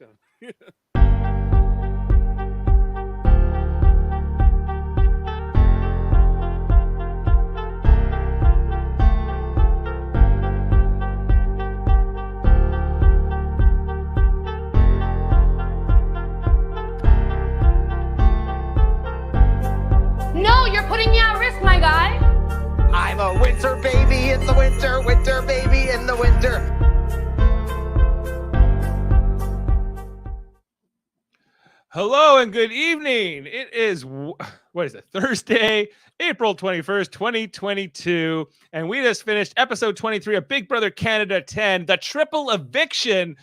No, you're putting me at risk, my guy. I'm a winter baby in the winter, winter baby in the winter. Hello and good evening. It is, Thursday, April 21st, 2022. And we just finished episode 23 of Big Brother Canada 10, the triple eviction.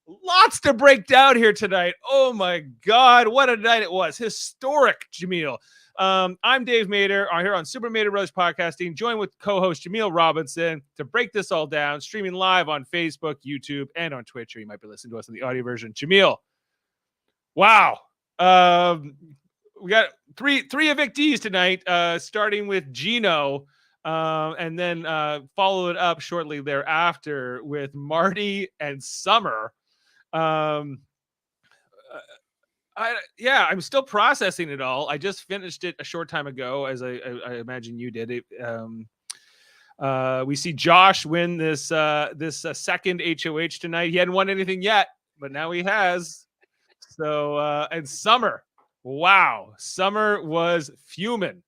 Lots to break down here tonight. Oh my God, what a night it was. Historic, Jaemeel. I'm Dave Mader. I'm here on Super Mader Brothers Podcasting, joined with co-host Jaemeel Robinson to break this all down, streaming live on Facebook, YouTube, and on Twitch. Or you might be listening to us in the audio version. Jaemeel, wow. We got three evictees tonight, starting with Gino, and then followed up shortly thereafter with Marty and Summer. I'm still processing it all. I just finished it a short time ago, as I imagine you did it. We see Josh win this second HOH tonight. He hadn't won anything yet, but now he has. So and Summer, wow, Summer was fuming.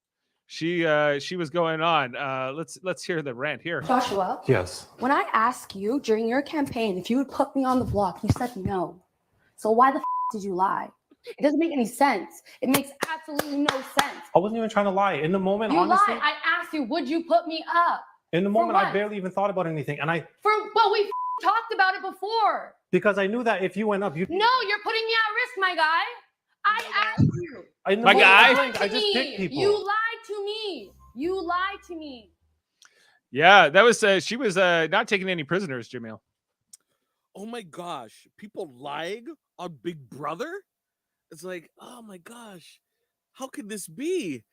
She was going on. Let's hear the rant here. Joshua. Yes. When I asked you during your campaign if you would put me on the block, you said no. So why the did you lie? It doesn't make any sense. It makes absolutely no sense. I wasn't even trying to lie. In the moment, You honestly. lied. I asked you, would you put me up? In the moment, what? I barely even thought about anything. And But we talked about it before. because I knew that if you went up, you. No, you're putting me at risk, my guy. I asked you. In the My moment, guy? I just picked people. You lied to me. You lied to me. Yeah, that was she was not taking any prisoners, Jaemeel. Oh my gosh, people lying on Big Brother? It's like, oh my gosh, how could this be?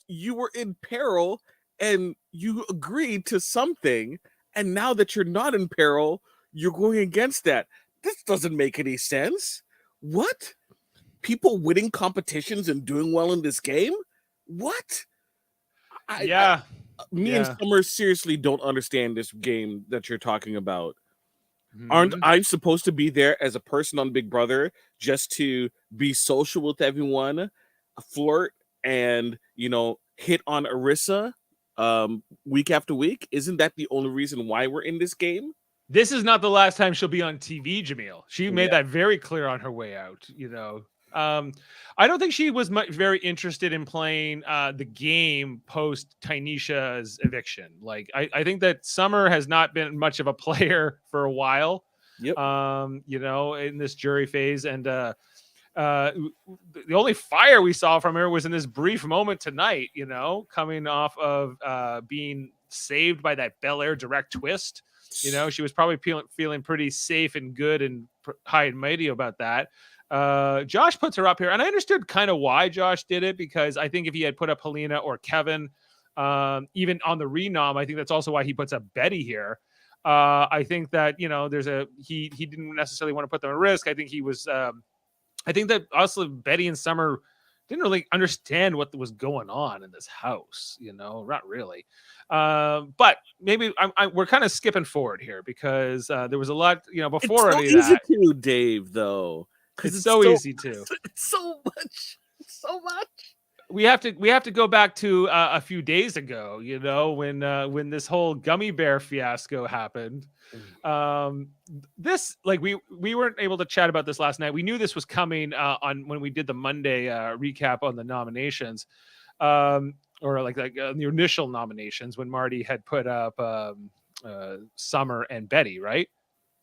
You were in peril and you agreed to something, and now that you're not in peril, you're going against that. This doesn't make any sense. What? People winning competitions and doing well in this game? What? Me and Summer seriously don't understand this game that you're talking about. Mm-hmm. Aren't I supposed to be there as a person on Big Brother just to be social with everyone, flirt, and hit on Arissa week after week? Isn't that the only reason why we're in this game? This is not the last time she'll be on TV, Jaemeel. She made that very clear on her way out. I don't think she was very interested in playing the game post Tynesha's eviction. Like, I think that Summer has not been much of a player for a while. Yep. In this jury phase, and the only fire we saw from her was in this brief moment tonight. Coming off of being saved by that Bel Air direct twist. She was probably feeling pretty safe and good and high and mighty about that. Josh puts her up here, and I understood kind of why Josh did it, because I think if he had put up Helena or Kevin, even on the renom, I think that's also why he puts up Betty here. I think that he didn't necessarily want to put them at risk. I think he was. I think that also Betty and Summer didn't really understand what was going on in this house. Not really. But maybe we're kind of skipping forward here because there was a lot. Before it's so easy to, Dave, though. It's so easy to. It's so much. We have to go back to a few days ago, when this whole gummy bear fiasco happened. This, like, we weren't able to chat about this last night. We knew this was coming on when we did the Monday recap on the nominations, or the initial nominations when Marty had put up Summer and Betty, right?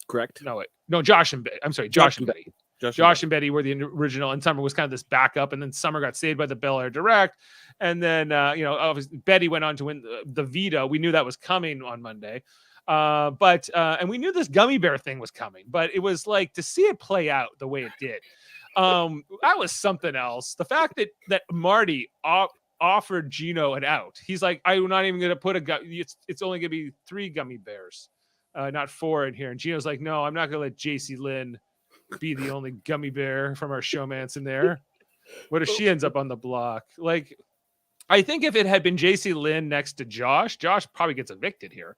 Correct. No, Josh and Betty. I'm sorry, Josh and Betty. Josh and Betty were the original, and Summer was kind of this backup, and then Summer got saved by the Bel Air direct, and then obviously Betty went on to win the veto. We knew that was coming on Monday, but we knew this gummy bear thing was coming, but it was like to see it play out the way it did. That was something else. The fact that Marty offered Gino an out. He's like, I'm not even going to put it's only going to be 3 gummy bears, not 4 in here. And Gino's like, no, I'm not going to let Jacey-Lynne be the only gummy bear from our showmance in there. What if she ends up on the block? Like, I think if it had been Jacey-Lynne next to Josh probably gets evicted here,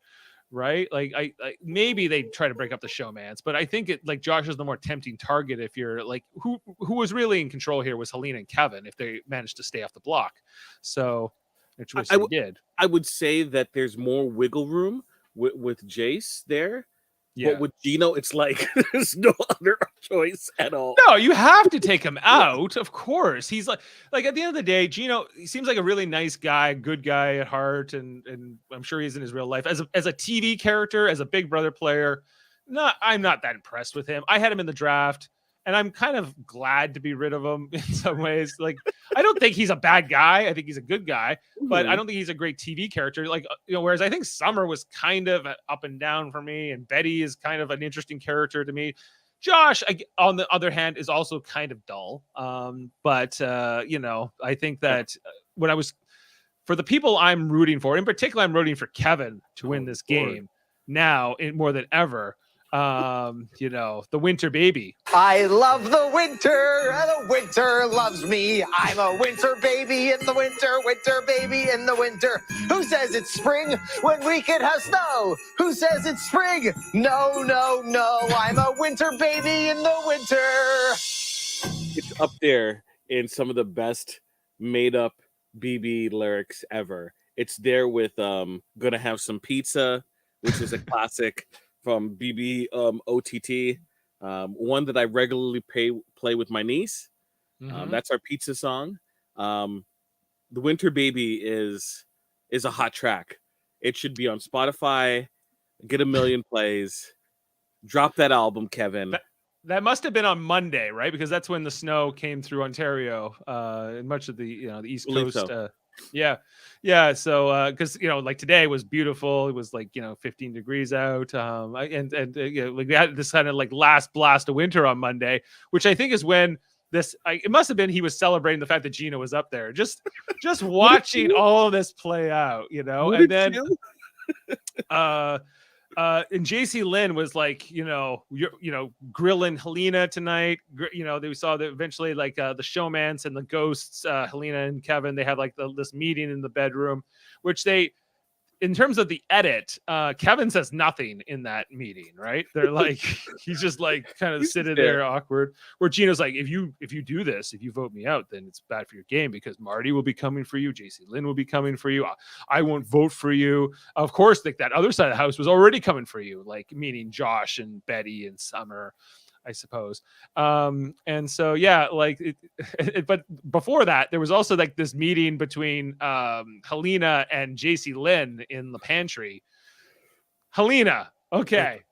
right? Like, I maybe they try to break up the showmance, but I think it like Josh is the more tempting target if you're like who was really in control here was Helena and Kevin if they managed to stay off the block. So, which they did. I would say that there's more wiggle room with Jace there. Yeah. But with Gino, it's like there's no other choice at all. No, you have to take him out, of course. He's like at the end of the day, Gino, he seems like a really nice guy, good guy at heart, and I'm sure he's in his real life. As a TV character, as a Big Brother player, I'm not that impressed with him. I had him in the draft, and I'm kind of glad to be rid of him in some ways. Like, I don't think he's a bad guy. I think he's a good guy, but I don't think he's a great TV character. Like, whereas I think Summer was kind of up and down for me, and Betty is kind of an interesting character to me. Josh, on the other hand, is also kind of dull. But I think that for the people I'm rooting for, in particular, I'm rooting for Kevin to win this game now more than ever. The winter baby. I love the winter. The winter loves me. I'm a winter baby in the winter. Winter baby in the winter. Who says it's spring when we could have snow? Who says it's spring? No, no, no. I'm a winter baby in the winter. It's up there in some of the best made up BB lyrics ever. It's there with Gonna Have Some Pizza, which is a classic from BB OTT, one that I regularly play with my niece. That's our pizza song. The Winter Baby is a hot track. It should be on Spotify, get 1 million plays. Drop that album, Kevin. That must have been on Monday, right? Because that's when the snow came through Ontario and much of the the East Coast. So. Yeah. So because like today was beautiful. It was like 15 degrees out. And we had this kind of like last blast of winter on Monday, which I think is when it must have been he was celebrating the fact that Gina was up there, just watching all of this play out, and then and Jacey-Lynne was like, grilling Helena tonight. They saw that eventually like the showmance and the ghosts, Helena and Kevin, they had like this meeting in the bedroom, which in terms of the edit, Kevin says nothing in that meeting, right? They're like, he's just like kind of sitting there awkward. Where Gino's like, if you do this, if you vote me out, then it's bad for your game because Marty will be coming for you, Jacey-Lynne will be coming for you. I won't vote for you. Of course, like that other side of the house was already coming for you, like meaning Josh and Betty and Summer, I suppose. And so but before that, there was also like this meeting between Helena and Jacey-Lynne in the pantry. Helena, okay,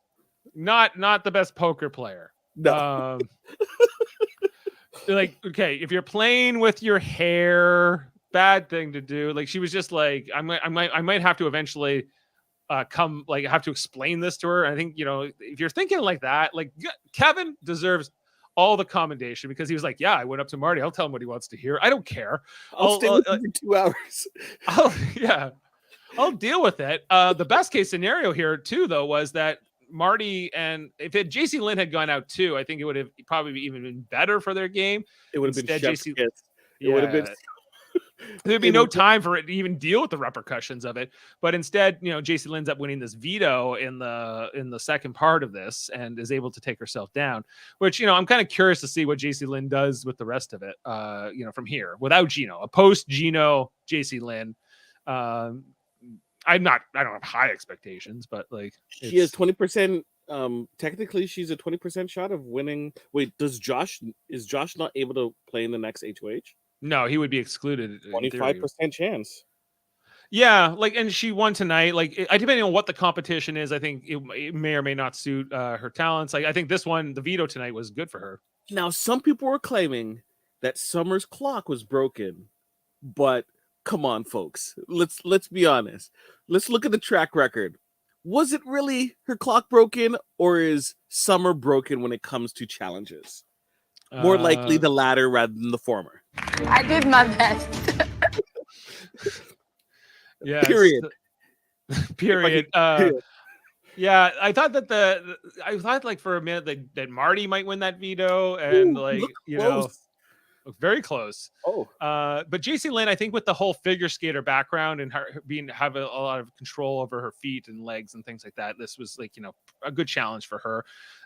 not the best poker player. No. Like, okay, if you're playing with your hair, bad thing to do. Like, she was just like, I might have to eventually have to explain this to her. I think, if you're thinking like that, like Kevin deserves all the commendation because he was like, yeah, I went up to Marty. I'll tell him what he wants to hear. I don't care. I'll stay with you for 2 hours. I'll deal with it. The best case scenario here too, though, was that Marty and Jacey-Lynne had gone out too, I think it would have probably even been better for their game. It would have been chef's kiss. It would have been. There'd be no time for it to even deal with the repercussions of it. But instead, Jacey-Lynne ends up winning this veto in the second part of this and is able to take herself down, which, I'm kind of curious to see what Jacey-Lynne does with the rest of it, from here without Gino, a post Gino Jacey-Lynne. I don't have high expectations, but like she has 20%. Technically she's a 20% shot of winning. Wait, is Josh not able to play in the next HOH? No, he would be excluded. 25% chance. Yeah, and she won tonight. Depending on what the competition is, I think it may or may not suit her talents. I think this one, the veto tonight, was good for her. Now, some people were claiming that Summer's clock was broken, but come on, folks. Let's be honest. Let's look at the track record. Was it really her clock broken, or is Summer broken when it comes to challenges? More likely the latter rather than the former. I did my best. Yeah. Period. Period. Yeah, I thought that I thought like for a minute that Marty might win that veto, and Ooh, like look you know, close. very close. Oh, But Jacey-Lynne, I think with the whole figure skater background and her having a lot of control over her feet and legs and things like that, this was like a good challenge for her.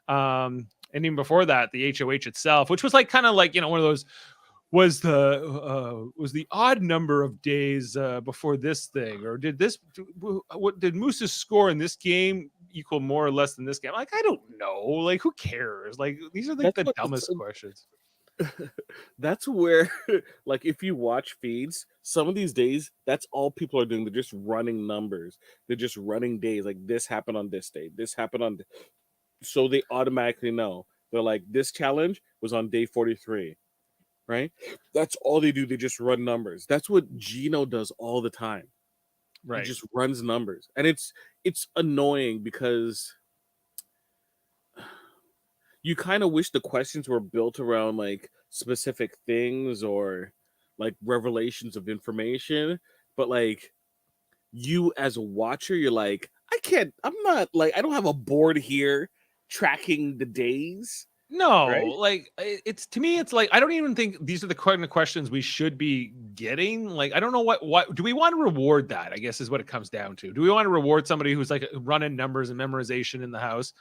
And even before that, the HOH itself, which was like kind of like one of those was the odd number of days before this thing, or what did Moose's score in this game equal more or less than this game? Like I don't know. Like who cares? Like these are like that's the what dumbest questions. that's where like if you watch feeds some of these days, that's all people are doing. They're just running numbers, they're just running days, like this happened on this day, this happened on so they automatically know. They're like, this challenge was on day 43, right? That's all they do. They just run numbers. That's what Gino does all the time. Right. He just runs numbers, and it's annoying because you kind of wish the questions were built around like specific things or like revelations of information, but like you as a watcher, you're like, I'm not like, I don't have a board here tracking the days, No, right? like it's to me, it's like I don't even think these are the kind of questions we should be getting. Like I don't know what do we want to reward that? I guess is what it comes down to. Do we want to reward somebody who's like running numbers and memorization in the house?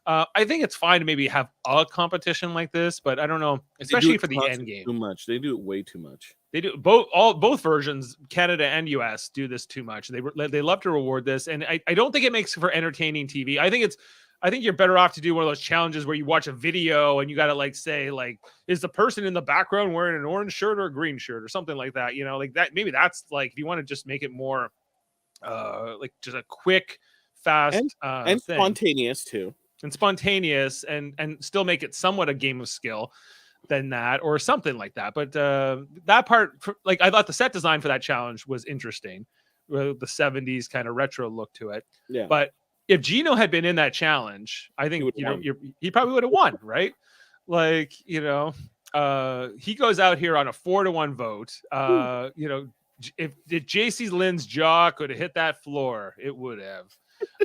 I think it's fine to maybe have a competition like this, but I don't know, They do especially it for the end constantly game. too much. They do it way too much. They do both versions, Canada and US, do this too much. They love to reward this, and I don't think it makes for entertaining TV. I think you're better off to do one of those challenges where you watch a video and you got to like say like, is the person in the background wearing an orange shirt or a green shirt or something like that? Like that. Maybe that's like if you want to just make it more like just a quick, fast and thing. spontaneous too. And spontaneous and still make it somewhat a game of skill than that or something like that. But that part, like I thought the set design for that challenge was interesting, with the 70s kind of retro look to it. Yeah. But if Gino had been in that challenge, I think he probably would have won, right? Like he goes out here on a 4-1 vote. If Jacey-Lynne's jaw could have hit that floor, it would have.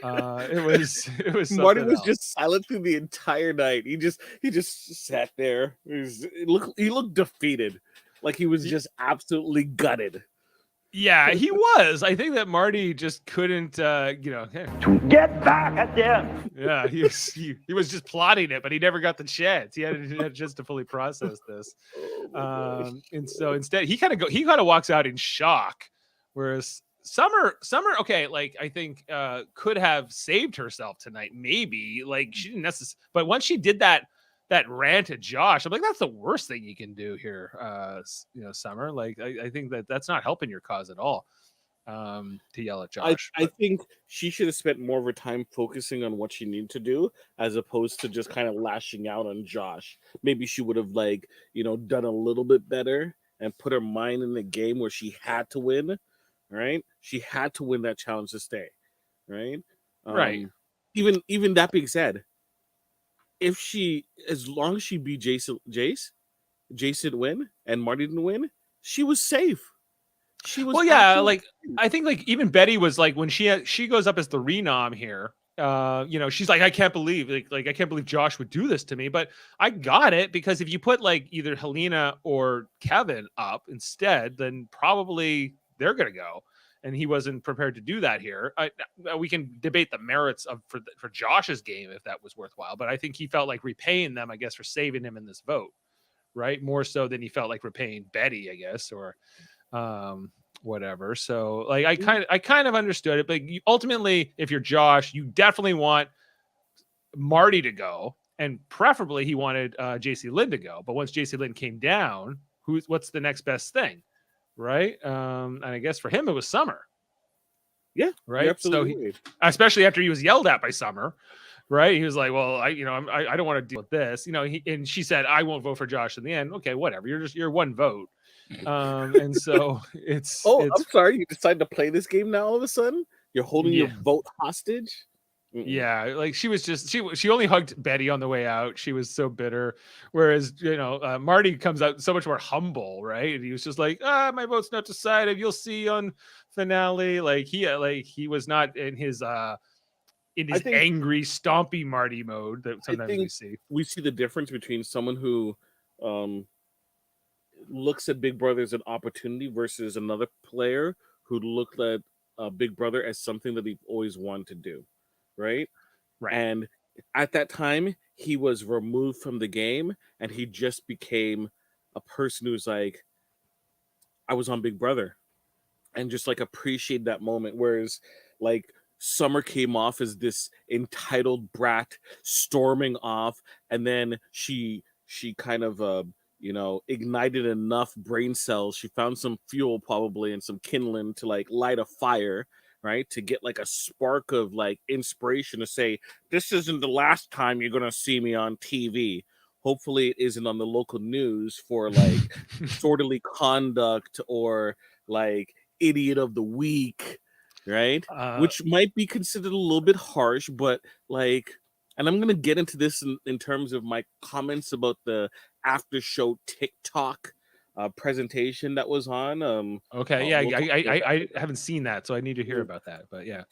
It was Marty was else. just silent through the entire night. He just sat there. He looked defeated, like he was just absolutely gutted. Yeah, he was. I think that Marty just couldn't to get back at them. Yeah, he was just plotting it, but he never got the chance. He had just to fully process this. And so instead he kind of walks out in shock, whereas Summer, okay, like I think could have saved herself tonight. Maybe like she didn't necessarily, but once she did that rant at Josh, I'm like, that's the worst thing you can do here, Summer. Like I think that's not helping your cause at all. To yell at Josh. I think she should have spent more of her time focusing on what she needed to do as opposed to just kind of lashing out on Josh. Maybe she would have done a little bit better and put her mind in the game where she had to win. Right, she had to win that challenge to stay. Right, right. Even that being said, as long as she beat Jason didn't win and Marty didn't win, she was safe. She was like I think like even Betty was like when she goes up as the renom here. She's like, I can't believe I can't believe Josh would do this to me, but I got it because if you put like either Helena or Kevin up instead, then probably they're gonna go, and he wasn't prepared to do that here. We can debate the merits for Josh's game if that was worthwhile, but I think he felt like repaying them, I guess, for saving him in this vote, right? More so than he felt like repaying Betty, I guess, or whatever. So like I kind of understood it, but ultimately, if you're Josh, you definitely want Marty to go, and preferably he wanted Jacey-Lynne to go. But once Jacey-Lynne came down, what's the next best thing? Right. And I guess for him, it was Summer. Yeah. Right. So especially after he was yelled at by Summer, right. He was like, well, I don't want to deal with this, and she said, I won't vote for Josh in the end. Okay, whatever. You're one vote. And so it's, I'm sorry. You decided to play this game now all of a sudden? You're holding your vote hostage? Yeah, like she was just she only hugged Betty on the way out. She was so bitter, whereas Marty comes out so much more humble, right? And he was just like, my vote's not decided. You'll see on finale. Like he was not in his in I his think- angry, stompy Marty mode that sometimes we think- see. We see the difference between someone who looks at Big Brother as an opportunity versus another player who looked at Big Brother as something that he always wanted to do, right? Right. And at that time, he was removed from the game, and he just became a person who's like, I was on Big Brother, and just like appreciate that moment. Whereas, like, Summer came off as this entitled brat storming off, and then she kind of ignited enough brain cells. She found some fuel probably and some kindling to like light a fire, right? To get like a spark of like inspiration to say, this isn't the last time you're gonna see me on TV. Hopefully it isn't on the local news for like disorderly conduct or like idiot of the week, right? Which might be considered a little bit harsh, but like, and I'm gonna get into this in terms of my comments about the after show TikTok presentation that was on. Okay, yeah, we'll talk about that. I haven't seen that, so I need to hear about that. But yeah,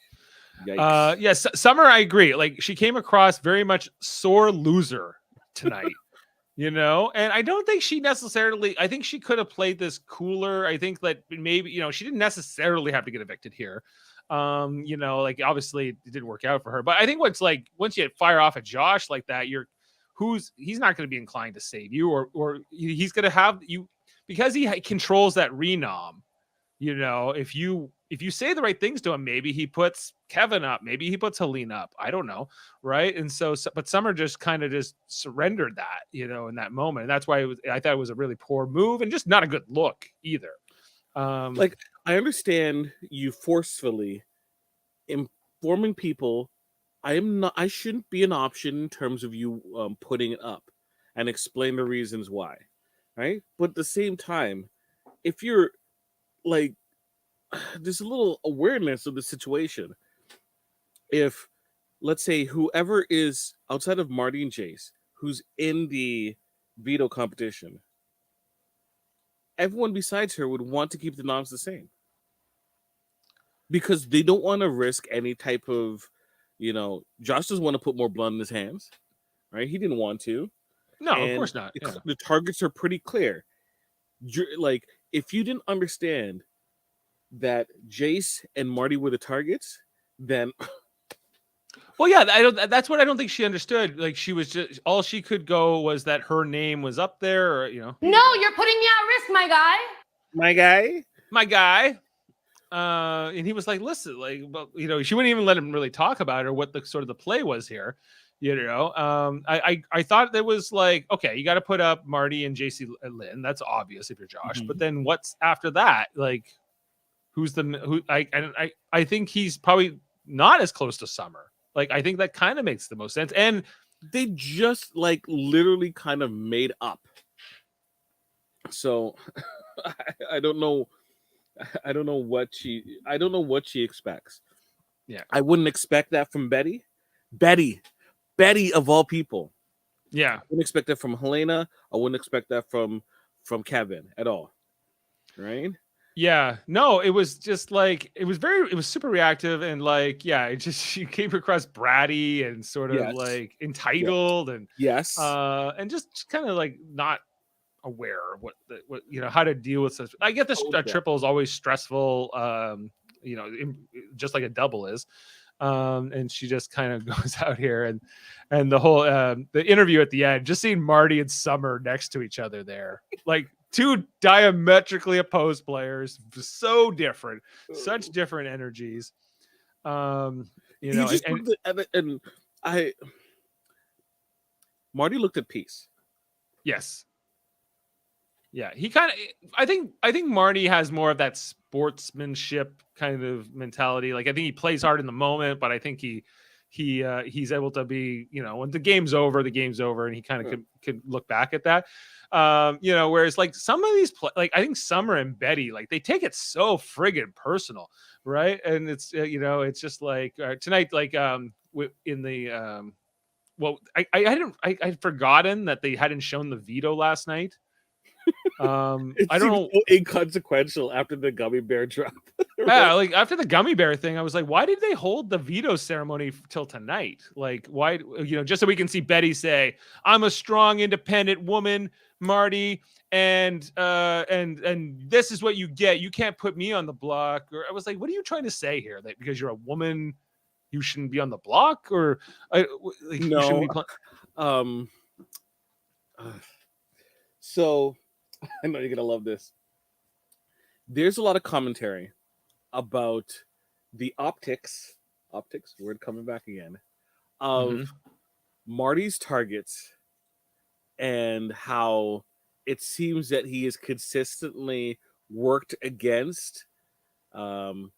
Yikes. yes, Summer, I agree. Like she came across very much sore loser tonight. And I don't think she necessarily, I think she could have played this cooler. I think that maybe, she didn't necessarily have to get evicted here. Like obviously it didn't work out for her, but I think once you fire off at Josh like that, he's not going to be inclined to save you or he's going to have you because he controls that renom. If you say the right things to him, maybe he puts Kevin up, maybe he puts Helene up. I don't know, right? And but Summer just kind of just surrendered that, in that moment. And that's why I thought it was a really poor move and just not a good look either. Like I understand you forcefully informing people. I shouldn't be an option in terms of you putting it up and explain the reasons why, right? But at the same time, if you're like, there's a little awareness of the situation. If, let's say, whoever is outside of Marty and Jace, who's in the veto competition, everyone besides her would want to keep the noms the same. Because they don't want to risk any type of, Josh doesn't want to put more blood in his hands, right? He didn't want to. No, of course not. Yeah. The targets are pretty clear. Like, if you didn't understand that Jace and Marty were the targets, then well, yeah, that's what I don't think she understood. Like she was just all she could go was that her name was up there, or No, you're putting me at risk, my guy. my guy. And he was like, listen, like, well, she wouldn't even let him really talk about it or what the sort of the play was here. I thought there was like, okay, you got to put up Marty and Jacey-Lynne. That's obvious if you're Josh, but then what's after that? Like, I think he's probably not as close to Summer. Like, I think that kind of makes the most sense. And they just like literally kind of made up. So I don't know. I don't know what she expects. Yeah. I wouldn't expect that from Betty. Betty of all people. Yeah. I wouldn't expect that from Helena. I wouldn't expect that from Kevin at all. Right? Yeah, no, it was just like it was super reactive and like she came across bratty and sort of like entitled and and just kind of like not aware of what how to deal with such. I get this triple is always stressful, just like a double is, and she just kind of goes out here and the whole the interview at the end, just seeing Marty and Summer next to each other there, like. Two diametrically opposed players, so different, such different energies. Marty looked at peace. Yes. Yeah, he kind of. I think Marty has more of that sportsmanship kind of mentality. Like I think he plays hard in the moment, but I think he's able to be, when the game's over, and he kind of could look back at that. Whereas like some of these like I think Summer and Betty, like they take it so friggin' personal, right? And it's it's just like tonight, like in the I'd forgotten that they hadn't shown the veto last night. I don't know. So inconsequential after the gummy bear drop. Yeah, like after the gummy bear thing, I was like, why did they hold the veto ceremony till tonight? Like, why, just so we can see Betty say, I'm a strong, independent woman, Marty, and this is what you get. You can't put me on the block. Or I was like, what are you trying to say here? That because you're a woman, you shouldn't be on the block? Or you shouldn't be No. So I know you're gonna love this. There's a lot of commentary about the optics, word coming back again, of Marty's targets and how it seems that he has consistently worked against POCs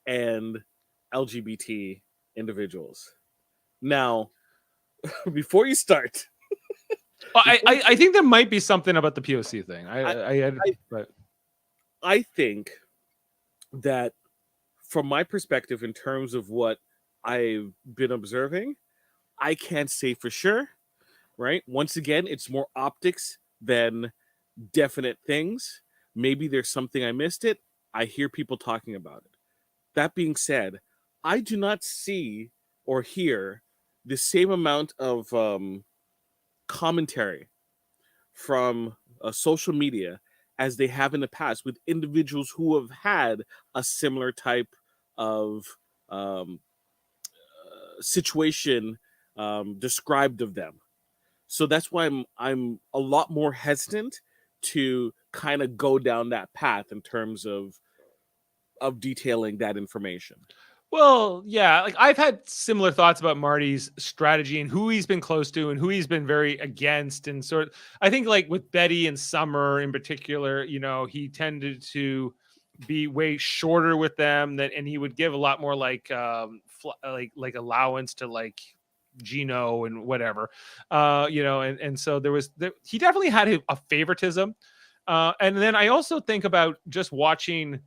and LGBT individuals. Now, before you start, I think there might be something about the POC thing. I think that from my perspective, in terms of what I've been observing, I can't say for sure, right? Once again, it's more optics than definite things. Maybe there's something I missed it. I hear people talking about it. That being said, I do not see or hear the same amount of commentary from social media as they have in the past with individuals who have had a similar type of situation described of them. So that's why I'm a lot more hesitant to kind of go down that path in terms of detailing that information. Well, yeah, like I've had similar thoughts about Marty's strategy and who he's been close to and who he's been very against. And I think like with Betty and Summer in particular, he tended to be way shorter with them and he would give a lot more like allowance to like Gino and whatever, and so he definitely had a favoritism. And then I also think about just watching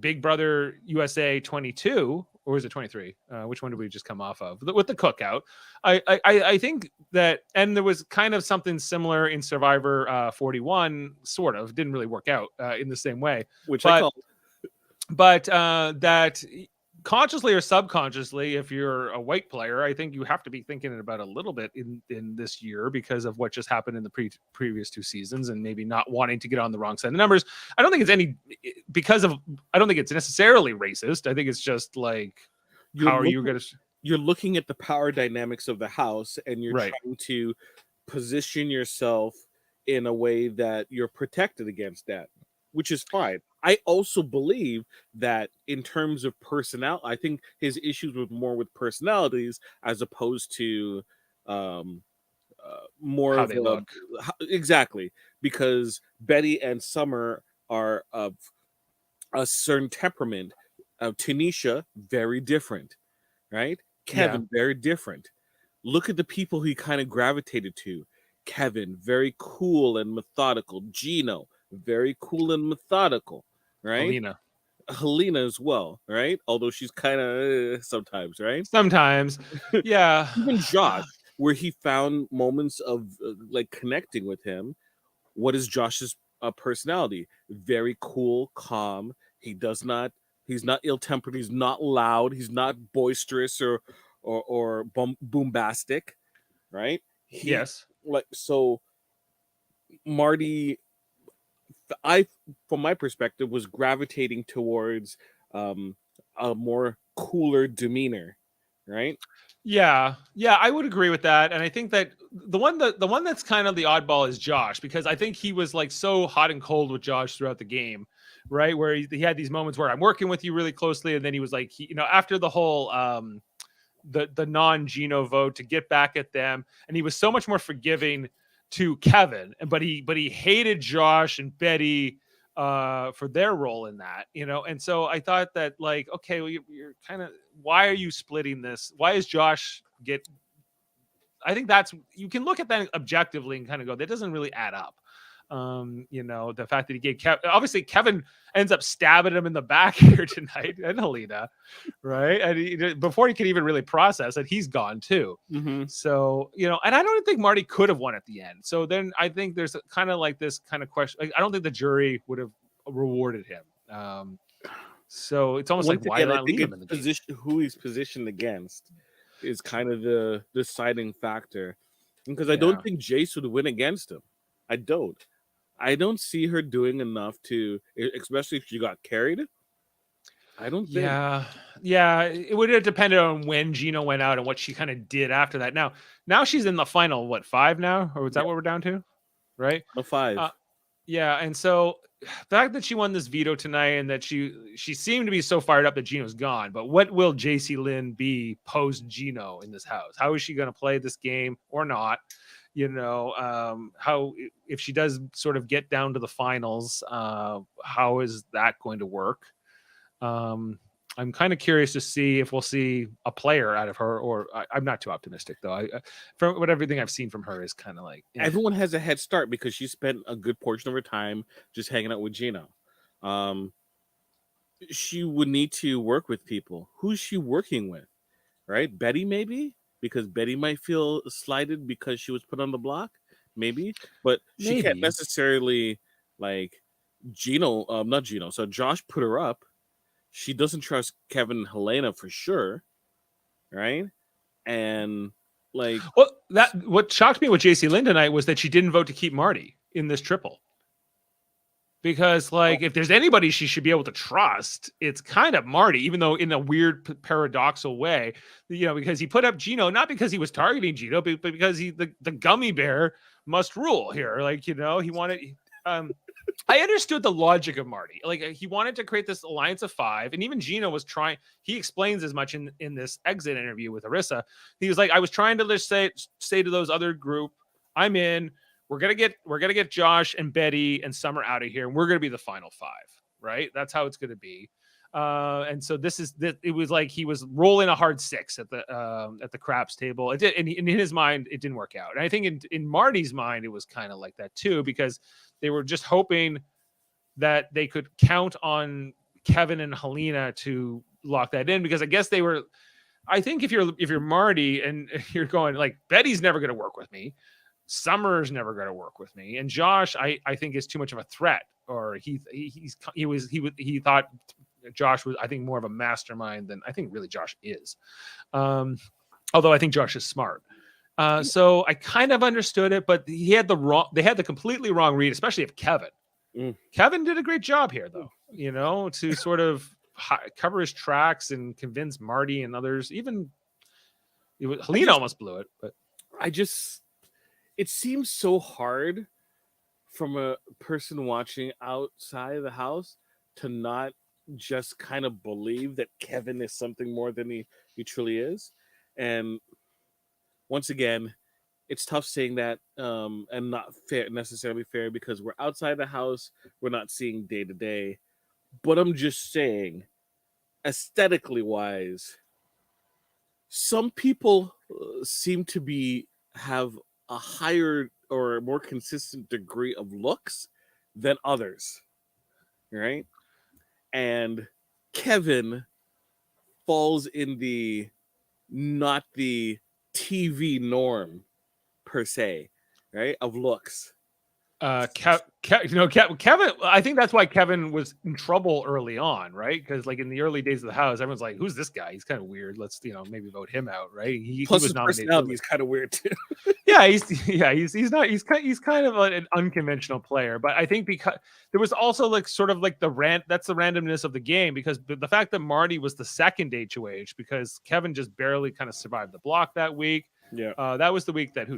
Big Brother USA 22, or was it 23? Which one did we just come off of with the cookout? I think that, and there was kind of something similar in Survivor 41, sort of didn't really work out in the same way, but that consciously or subconsciously, if you're a white player, I think you have to be thinking about a little bit in this year because of what just happened in the previous two seasons and maybe not wanting to get on the wrong side of the numbers. I don't think it's I don't think it's necessarily racist. I think it's just like, you're looking at the power dynamics of the house and you're trying to position yourself in a way that you're protected against that, which is fine. I also believe that in terms of personality, I think his issues were more with personalities as opposed to more how of they look. Exactly, because Betty and Summer are of a certain temperament. Tanisha, very different, right? Kevin, very different. Look at the people he kind of gravitated to. Kevin, very cool and methodical. Gino, very cool and methodical, right? Helena as well, right? Although she's kind of sometimes, right? Sometimes, yeah. Even Josh, where he found moments of like connecting with him. What is Josh's personality? Very cool, calm. He's not ill-tempered. He's not loud. He's not boisterous or boombastic, right? Yes. Like, so Marty, from my perspective, was gravitating towards a more cooler demeanor, right? Yeah, I would agree with that, and I think that the one that's kind of the oddball is Josh, because I think he was like so hot and cold with Josh throughout the game, right? Where he had these moments where I'm working with you really closely, and then he was like, after the whole the non-Gino vote to get back at them, and he was so much more forgiving to Kevin, but he hated Josh and Betty for their role in that, and so I thought that, like, okay, well, you're kind of, why are you splitting this? Why is Josh I think that's, you can look at that objectively and kind of go, that doesn't really add up. The fact that he gave obviously Kevin ends up stabbing him in the back here tonight, and Helena, right? And before he could even really process it, he's gone too. Mm-hmm. So, and I don't think Marty could have won at the end. So then I think there's kind of like this kind of question. Like, I don't think the jury would have rewarded him. So it's almost Once like, why again, not I think leave him in the game? position, who he's positioned against is kind of the deciding factor. Because I don't think Jace would win against him. I don't see her doing enough to, especially if she got carried. I don't think. Yeah. It would have depended on when Gino went out and what she kind of did after that. Now she's in the final, 5 now? Or is that what we're down to? Right? No 5. Yeah. And so the fact that she won this veto tonight and that she seemed to be so fired up that Gino's gone, but what will Jacey-Lynne be post Gino in this house? How is she going to play this game or not? How, if she does sort of get down to the finals, how is that going to work? I'm kind of curious to see if we'll see a player out of her, or I'm not too optimistic though. From what everything I've seen from her is kind of like everyone has a head start because she spent a good portion of her time just hanging out with Gino. She would need to work with people. Who's she working with? Right? Betty, maybe? Because Betty might feel slighted because she was put on the block, maybe, but she can't necessarily like not Gino. So Josh put her up. She doesn't trust Kevin and Helena for sure, right? And like, what shocked me with Jacey-Lynne tonight was that she didn't vote to keep Marty in this triple. Because if there's anybody she should be able to trust, it's kind of Marty, even though in a weird paradoxical way, because he put up Gino, not because he was targeting Gino, but because the gummy bear must rule here. He wanted, I understood the logic of Marty. He wanted to create this alliance of 5, and even Gino was trying. He explains as much in this exit interview with Arissa. He was like, I was trying to just say to those other group, I'm in. We're gonna get Josh and Betty and Summer out of here, and we're gonna be the final 5, right? That's how it's gonna be. And so it was like he was rolling a hard 6 at the craps table. It did, and in his mind, it didn't work out. And I think in Marty's mind, it was kind of like that too, because they were just hoping that they could count on Kevin and Helena to lock that in, because I guess they were. I think if you're Marty and you're going like, Betty's never going to work with me, Summer's never going to work with me, and Josh I think is too much of a threat, or he thought Josh was, I think, more of a mastermind than I think really Josh is. Although I think Josh is smart. So I kind of understood it, but they had the completely wrong read, especially of Kevin. Kevin did a great job here though, to sort of cover his tracks and convince Marty and others. Even Helena almost blew it, but it seems so hard from a person watching outside of the house to not just kind of believe that Kevin is something more than he truly is. And once again, it's tough saying that and not necessarily fair, because we're outside the house. We're not seeing day to day. But I'm just saying, aesthetically wise, some people seem to have a higher or more consistent degree of looks than others, right? And Kevin falls in the not the TV norm per se, right, of looks. Kevin, I think that's why Kevin was in trouble early on, right? Because in the early days of the house, everyone's like, "Who's this guy? He's kind of weird. Let's maybe vote him out." Right? Plus, he was his personality is kind of weird too. he's kind of an unconventional player, but I think because there was also that's the randomness of the game, because the fact that Marty was the second HOH because Kevin just barely kind of survived the block that week. Yeah, that was the week that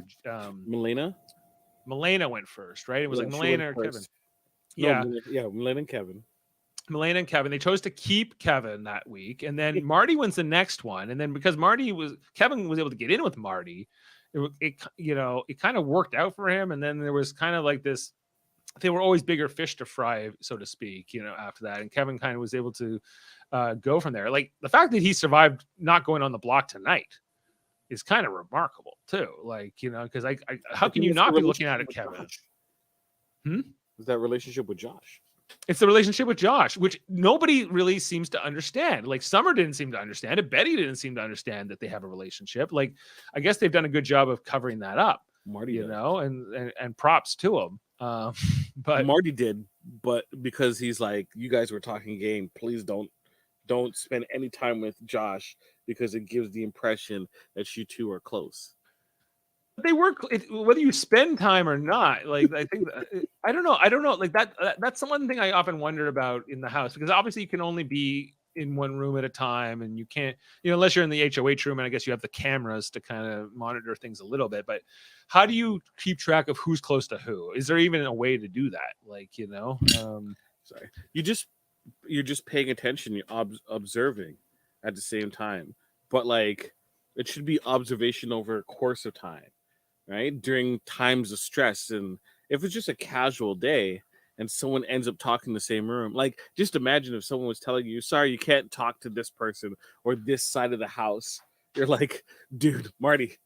Milena went first, right? It was Milena or Kevin. Milena and Kevin. Milena and Kevin. They chose to keep Kevin that week, and then Marty wins the next one. And then because Kevin was able to get in with Marty, it kind of worked out for him. And then there was kind of like this. They were always bigger fish to fry, so to speak. After that, and Kevin kind of was able to go from there. Like the fact that he survived not going on the block tonight is kind of remarkable too. Because how can you not be looking at it, Kevin? Is that relationship with Josh? It's the relationship with Josh, which nobody really seems to understand. Like Summer didn't seem to understand it. Betty didn't seem to understand that they have a relationship. Like, I guess they've done a good job of covering that up, Marty, you did. know, and props to them. But Marty did, but because he's like, you guys were talking game, please don't spend any time with Josh because it gives the impression that you two are close. they work whether you spend time or not. Like, I think I don't know. Like that's the one thing I often wondered about in the house, because obviously you can only be in one room at a time, and you can't, unless you're in the HOH room, and I guess you have the cameras to kind of monitor things a little bit. But how do you keep track of who's close to who? Is there even a way to do that? Like, Sorry, you're just paying attention, you're observing at the same time, but like it should be observation over a course of time, right? During times of stress, and if it's just a casual day and someone ends up talking in the same room, like just imagine if someone was telling you, sorry, you can't talk to this person or this side of the house. You're like, dude, Marty,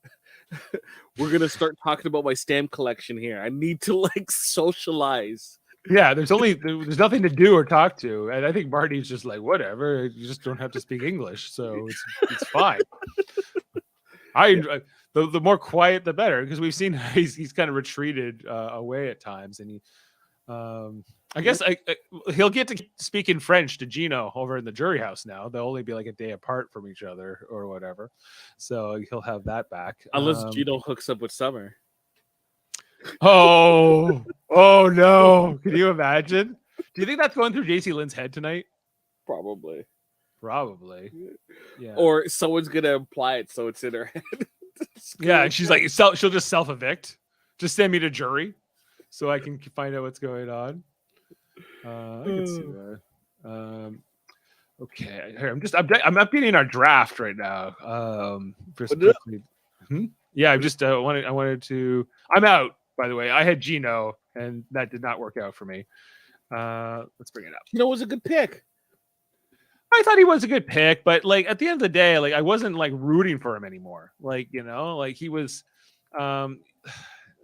we're gonna start talking about my stamp collection here. I need to like socialize. yeah, there's nothing to do or talk to, and I think Marty's just like, whatever, you just don't have to speak English, so it's fine. The more quiet the better, because we've seen he's kind of retreated away at times, and he I guess he'll get to speak in French to Gino over in the jury house now. They'll only be like a day apart from each other or whatever, so he'll have that back Unless Gino hooks up with Summer. Oh no, can you imagine? Do you think that's going through Jacey-Lynne's head tonight? Probably. Yeah. Or someone's gonna imply it so it's in her head. Yeah, and she's like, she'll just self-evict. Just send me to jury so I can find out what's going on. I can see that. Okay, here, I'm updating our draft right now. Just quickly. Yeah, I just wanted to. I'm out, by the way. I had Gino, and that did not work out for me. Let's bring it up. Gino was a good pick. I thought he was a good pick, but like at the end of the day, like I wasn't like rooting for him anymore. Like, like he was, not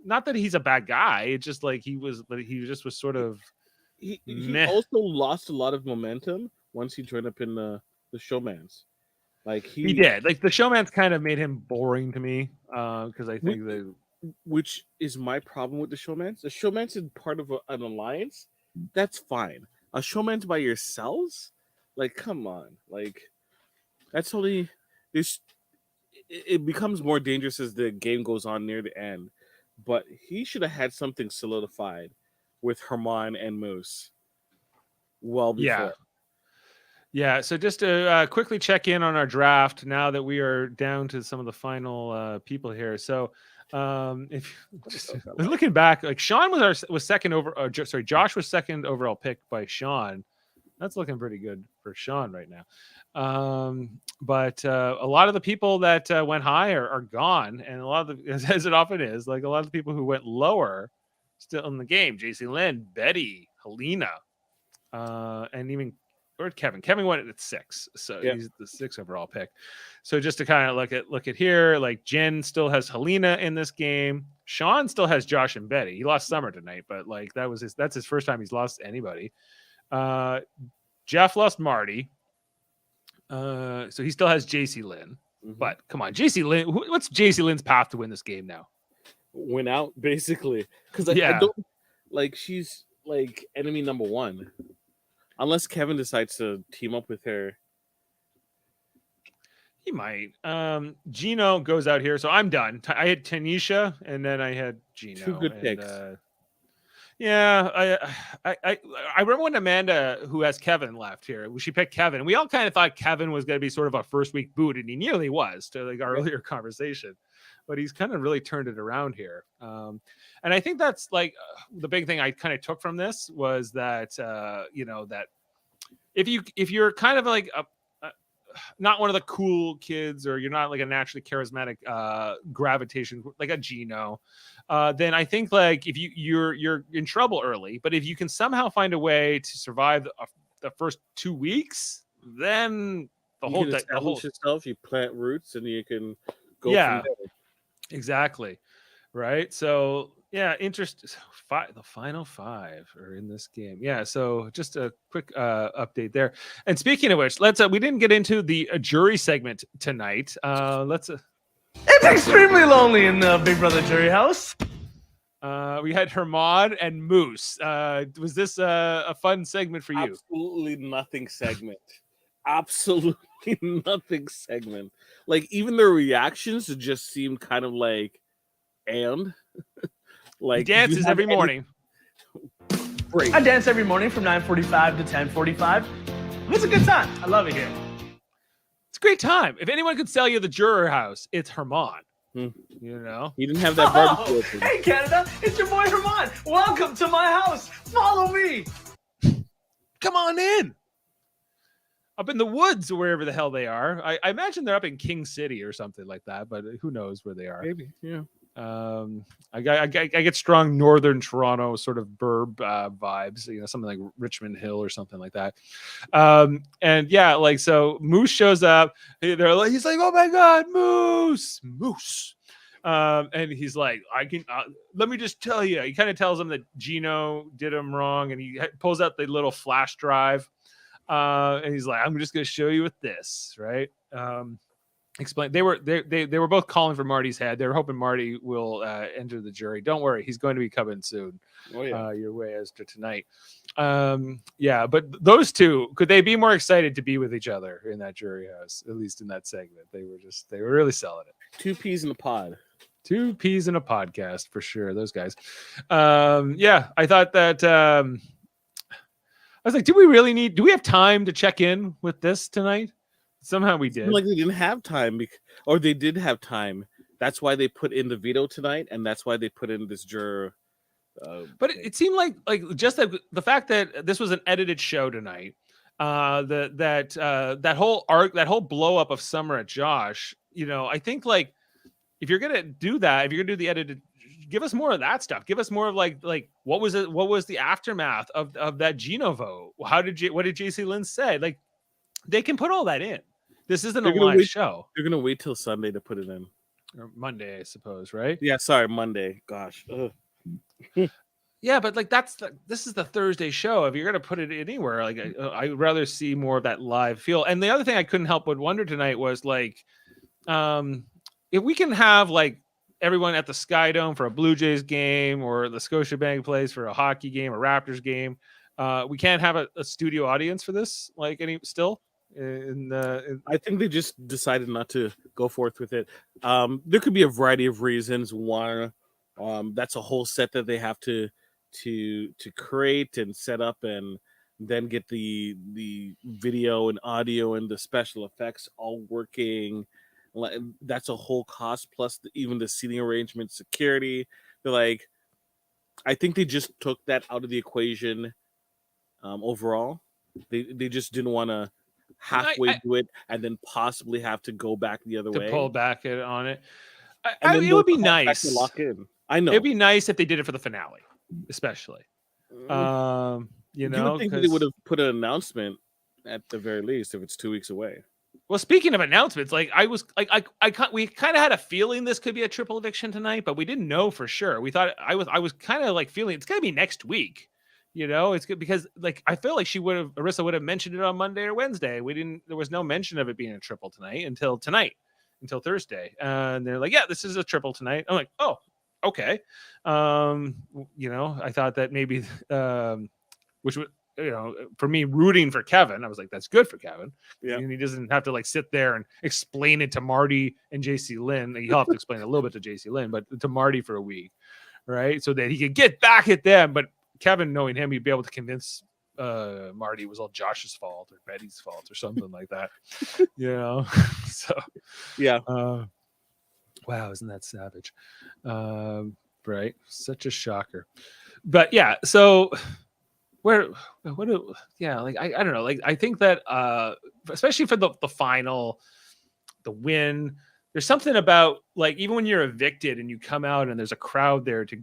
that he's a bad guy. It's just like he just was sort of. He also lost a lot of momentum once he joined up in the showmans. Like he did. Like the showmans kind of made him boring to me, because I think which is my problem with the showmans. The showmans is part of an alliance. That's fine. A showman's by yourselves. Like, come on. Like, that's only this. It becomes more dangerous as the game goes on near the end. But he should have had something solidified with Herman and Moose. Well before. Yeah. So just to quickly check in on our draft now that we are down to some of the final people here. So if looking back, like Sean was second over. Josh was second overall pick by Sean. That's looking pretty good for Sean right now. But a lot of the people that went high are gone, and a lot of the, as it often is, like a lot of the people who went lower still in the game. Jacey-Lynne, Betty, Helena, and even Kevin. Kevin went at 6, so he's the 6th overall pick. So just to kind of look at here, like Jen still has Helena in this game. Sean still has Josh and Betty. He lost Summer tonight, but like that's his first time he's lost anybody. Jeff lost Marty, so he still has Jacey-Lynne. But come on, Jacey-Lynne, what's Jacey-Lynne's path to win this game now? Win out, basically, because I don't like, she's like enemy number 1, unless Kevin decides to team up with her. He might. Gino goes out here, so I'm done. I had Tanisha, and then I had Gino. 2 good picks. Yeah, I remember when Amanda, who has Kevin, left here. She picked Kevin. We all kind of thought Kevin was going to be sort of a first week boot, and he nearly was, to like our earlier conversation. But he's kind of really turned it around here. And I think that's like the big thing I kind of took from this was that that if you're kind of like not one of the cool kids, or you're not like a naturally charismatic gravitation like a Gino, then I think like if you're in trouble early. But if you can somehow find a way to survive the first 2 weeks, then the whole yourself, you plant roots, and you can go from there. Exactly. Right. So Yeah, the final five are in this game. Yeah, so just a quick update there. And speaking of which, let's we didn't get into the jury segment tonight. Let's It's extremely lonely in the Big Brother jury house. we had Hermod and Moose. Was this a fun segment for you? Absolutely nothing segment. Absolutely nothing segment. Like even their reactions just seemed kind of like He like dances every morning. Great. I dance every morning from 9:45 to 10:45. It's a good time. I love it here. It's a great time. If anyone could sell you the juror house, it's Hermod. Hmm. You know, He didn't have that barbecue. open. Hey Canada, it's your boy Herman. Welcome to my house. Follow me. come on in. Up in the woods, or wherever the hell they are. I imagine they're up in King City or something like that, but who knows where they are. Maybe, yeah. I get strong northern Toronto sort of burb vibes, you know, something like Richmond Hill or something like that. And yeah, like so Moose shows up. He's like, oh my god, Moose. And he's like, let me just tell you. He kind of tells him that Gino did him wrong, and he pulls out the little flash drive. And he's like, I'm just gonna show you with this, right? Explain. They were both calling for Marty's head. They were hoping Marty will enter the jury. Don't worry, he's going to be coming soon. Oh yeah. Your way as to tonight. Yeah, but those two, could they be more excited to be with each other in that jury house? At least in that segment, they were really selling it. 2 peas in a pod. 2 peas in a podcast for sure. Those guys. Yeah, I thought that. I was like, do we have time to check in with this tonight? Somehow we did. Like they didn't have time, or they did have time. That's why they put in the veto tonight, and that's why they put in this juror. But it seemed like just the fact that this was an edited show tonight, that whole arc, that whole blow up of Summer at Josh, you know, I think like if you're gonna do that, if you're gonna do the edited, give us more of that stuff. Give us more of like what was it? What was the aftermath of that Gino vote? What did Jacey-Lynne say? Like they can put all that in. This isn't a live show. They're gonna wait till Sunday to put it in, or Monday, I suppose, right? Yeah, sorry, Monday. Gosh. Yeah, but like this is the Thursday show. If you're gonna put it anywhere, like I'd rather see more of that live feel. And the other thing I couldn't help but wonder tonight was like, if we can have like everyone at the Sky Dome for a Blue Jays game, or the Scotiabank Place for a hockey game, or Raptors game, we can't have a studio audience for this. Like I think they just decided not to go forth with it. There could be a variety of reasons. One, that's a whole set that they have to create and set up, and then get the video and audio and the special effects all working. That's a whole cost, plus even the seating arrangement, security. They're like, I think they just took that out of the equation. Overall, they just didn't want to halfway do it and then possibly have to go back the other way. Pull back on it. It would be nice to lock in. I know it'd be nice if they did it for the finale, especially. You know, would think they would have put an announcement at the very least if it's 2 weeks away. Well, speaking of announcements, like we kind of had a feeling this could be a triple eviction tonight, but we didn't know for sure. We thought I was kind of like feeling it's gonna be next week. You know, it's good because like I feel like Arissa would have mentioned it on Monday or Wednesday. There was no mention of it being a triple tonight until Thursday. And they're like, yeah, this is a triple tonight. I'm like, oh, okay. You know, I thought that maybe which would, you know, for me rooting for Kevin, I was like, that's good for Kevin. Yeah. And he doesn't have to like sit there and explain it to Marty and Jacey-Lynne. He'll have to explain a little bit to Jacey-Lynne, but to Marty for a week, right? So that he could get back at them. But Kevin, knowing him, he'd be able to convince Marty it was all Josh's fault or Betty's fault or something like that. You know? So yeah. Wow, isn't that savage? Right. Such a shocker. But yeah, so I don't know. Like I think that especially for the final, the win, there's something about like even when you're evicted and you come out and there's a crowd there to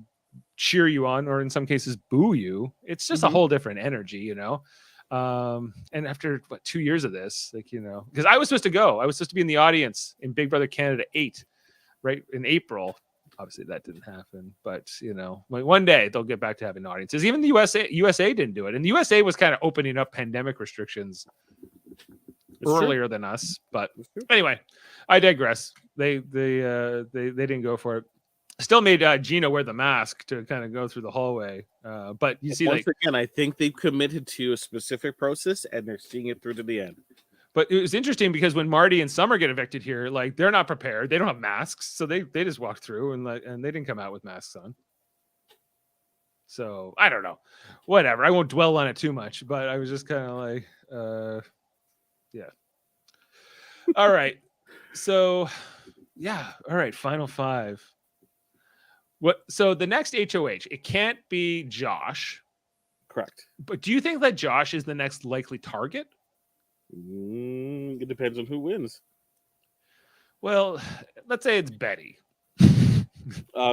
cheer you on, or in some cases boo you, it's just a whole different energy, you know. And after 2 years of this, like, you know, because I was supposed to be in the audience in Big Brother Canada 8 right in April obviously that didn't happen, but like one day they'll get back to having audiences. Even the USA didn't do it, and the USA was kind of opening up pandemic restrictions earlier than us. But anyway, I digress. They didn't go for it. Still made Gina wear the mask to kind of go through the hallway. But you see, once again, I think they've committed to a specific process and they're seeing it through to the end. But it was interesting because when Marty and Summer get evicted here, like they're not prepared. They don't have masks, so they just walked through and they didn't come out with masks on. So I don't know, whatever. I won't dwell on it too much, but I was just kind of like, yeah. All right, so yeah, all right. Final five. What? So the next HOH, it can't be Josh, Correct. but do you think that Josh is the next likely target? It depends on who wins. Well, let's say it's Betty.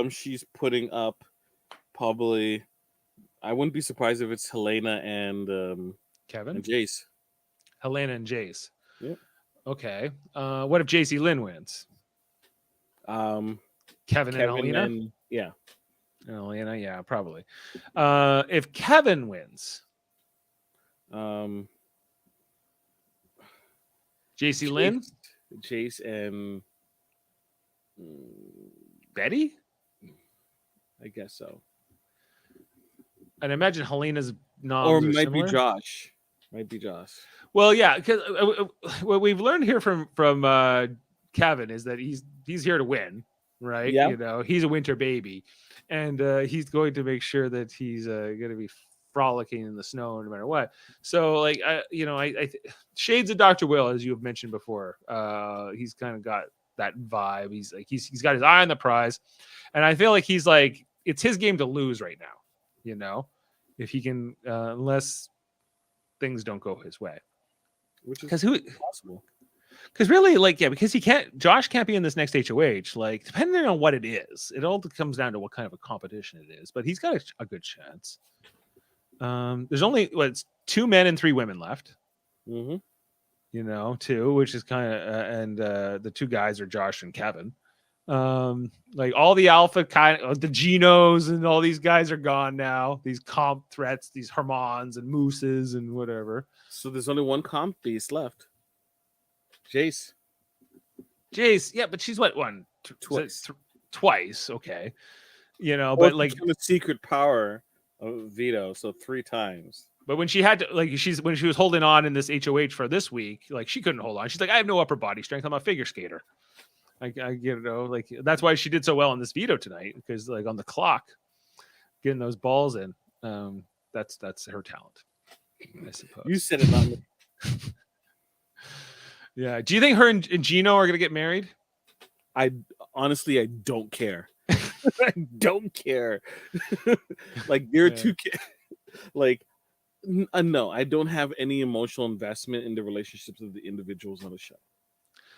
She's putting up probably. I wouldn't be surprised if it's Helena and Kevin and Jace. Helena and Jace. Yep. Okay. What if Jacey-Lynne wins? Kevin and Helena? Yeah. And Helena, yeah, probably. If Kevin wins, Jacey-Lynne? Jace and Betty? I guess so. And I imagine Helena's noms Or are might similar. be Josh. Might be Josh. Well, yeah, because what we've learned here from Kevin is that he's here to win, right? Yeah. He's a winter baby, and he's going to make sure that he's going to be frolicking in the snow no matter what. So, like, shades of Dr. Will, as you have mentioned before. He's kind of got that vibe. He's like he's got his eye on the prize, and I feel like he's like it's his game to lose right now. If he can, unless things don't go his way. Which is possible. Because really, because Josh can't be in this next HOH. Like, depending on what it is, it all comes down to what kind of a competition it is. But he's got a good chance. There's only it's 2 men and 3 women left. Mm-hmm. 2, which is kind of, and the 2 guys are Josh and Kevin. Like all the alpha kind of the Genos and all these guys are gone now. These comp threats, these Hermans and Mooses and whatever. So there's only one comp beast left. Jace, yeah, but she's what one twice, okay. But like the secret power of veto, so 3 times. But when she had to, when she was holding on in this HOH for this week, like she couldn't hold on. She's like, I have no upper body strength. I'm a figure skater. That's why she did so well in this veto tonight, because like on the clock, getting those balls in, that's her talent, I suppose. You said it, not me. Yeah. Do you think her and Gino are gonna get married? I don't care. I don't care. Like there are 2 kids. Like no, I don't have any emotional investment in the relationships of the individuals on the show.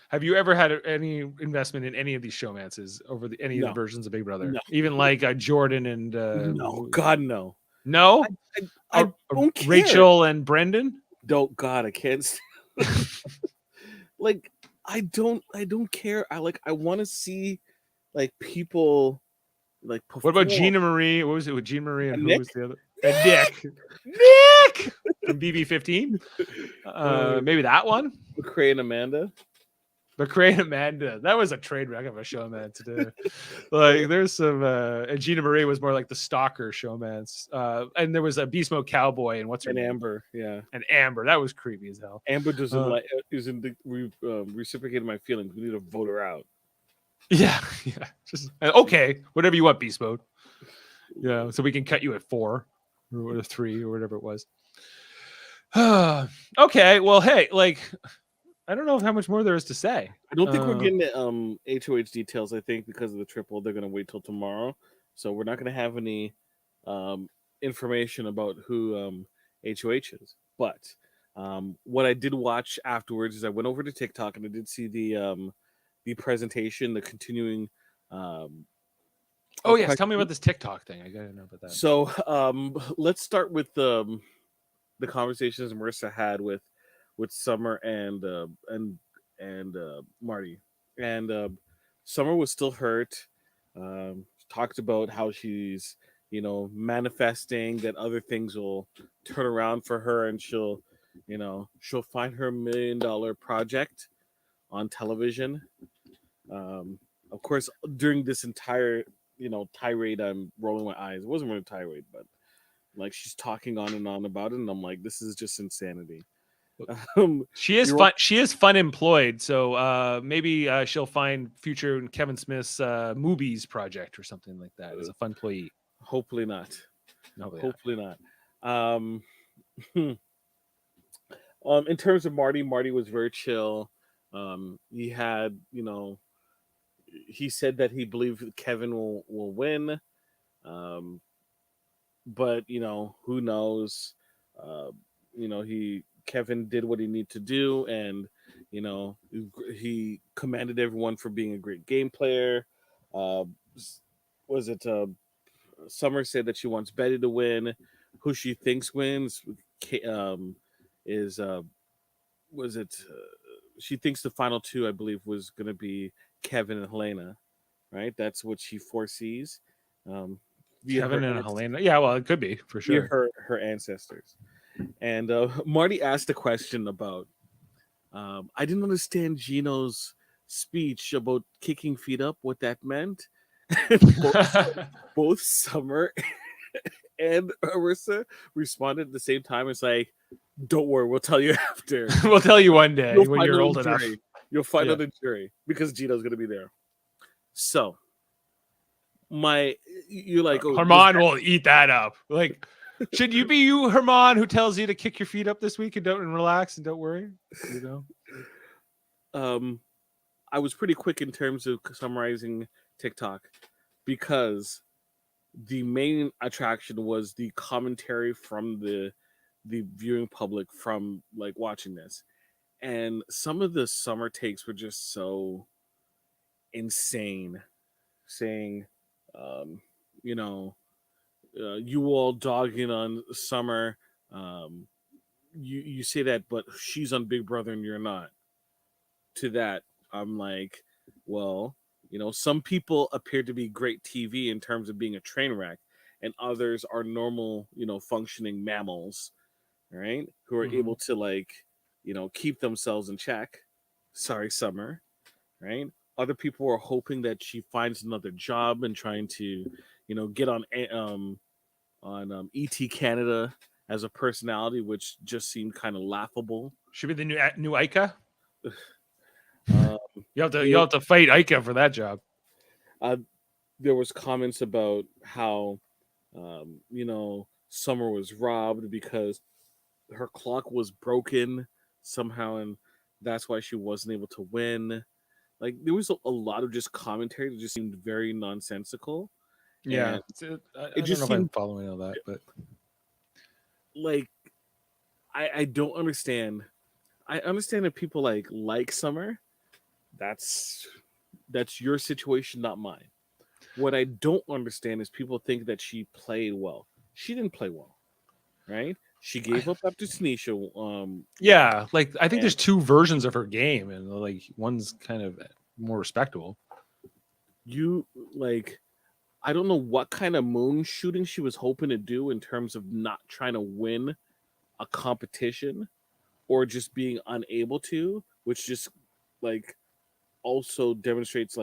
Have you ever had any investment in any of these showmances over any of the versions of Big Brother? No. Even like Jordan and no, God, no. No? I don't care. Rachel and Brendan? Don't, God, I can't. Like I don't care. I want to see like people like perform. What about Gina Marie? What was it with Gina Marie and who Nick? was the other? And Nick from BB15. Maybe that one. McCray and Amanda. McCray and Amanda. That was a train wreck of a showman today. Like there's some and Gina Marie was more like the stalker showmans. And there was a Beast Mode Cowboy and what's her name? Amber, yeah. And Amber. That was creepy as hell. Amber doesn't reciprocated my feelings. We need to vote her out. Yeah. Just okay, whatever you want, Beast Mode. Yeah, so we can cut you at 4 or 3 or whatever it was. Okay, well, hey, like I don't know how much more there is to say. I don't think we're getting the HOH details. I think because of the triple, they're going to wait till tomorrow. So we're not going to have any information about who HOH is. But what I did watch afterwards is I went over to TikTok and I did see the presentation, the continuing. Oh yes, tell me about this TikTok thing. I got to know about that. So let's start with the conversations Marissa had with Summer and Marty. And Summer was still hurt. Talks about how she's, manifesting that other things will turn around for her, and she'll find her $1 million project on television. Of course, during this entire, tirade, I'm rolling my eyes. It wasn't really a tirade, but like she's talking on and on about it, and I'm like, this is just insanity. She is fun. She is fun employed, so maybe she'll find future in Kevin Smith's movies project or something like that as a fun employee. Hopefully not. Hopefully not. In terms of Marty was very chill. He had, he said that he believed Kevin will win. But who knows? Kevin did what he needed to do, and he commended everyone for being a great game player. Was it Summer said that she wants Betty to win? Who she thinks wins is was it? She thinks the final two, I believe, was going to be Kevin and Helena, right? That's what she foresees. Kevin and Helena. Yeah, well, it could be for sure. Her ancestors. And Marty asked a question about, I didn't understand Gino's speech about kicking feet up, what that meant. both Summer and Arissa responded at the same time. It's like, don't worry, we'll tell you after. We'll tell you one day when you're old enough. You'll find out in jury because Gino's going to be there. So, you're like, oh, Herman will eat that up. Like, should you be you, Herman, who tells you to kick your feet up this week and relax and don't worry? I was pretty quick in terms of summarizing TikTok because the main attraction was the commentary from the viewing public from like watching this, and some of the Summer takes were just so insane, saying, you all dogging on Summer, you say that, but she's on Big Brother and you're not. To that, I'm like, well, some people appear to be great TV in terms of being a train wreck, and others are normal, functioning mammals, right? Who are able to keep themselves in check. Sorry, Summer, right? Other people are hoping that she finds another job and trying to, get on ET Canada as a personality, which just seemed kind of laughable. Should be the new Ica. You have to fight Ica for that job. There was comments about how Summer was robbed because her clock was broken somehow, and that's why she wasn't able to win. Like, there was a lot of just commentary that just seemed very nonsensical. Yeah, I don't know if I'm following all that, but like, I don't understand. I understand if people like Summer. That's your situation, not mine. What I don't understand is people think that she played well. She didn't play well, right? She gave up after Tanisha. Yeah, like I think there's two versions of her game, and like one's kind of more respectable. I don't know what kind of moon shooting she was hoping to do in terms of not trying to win a competition or just being unable to, which just also demonstrates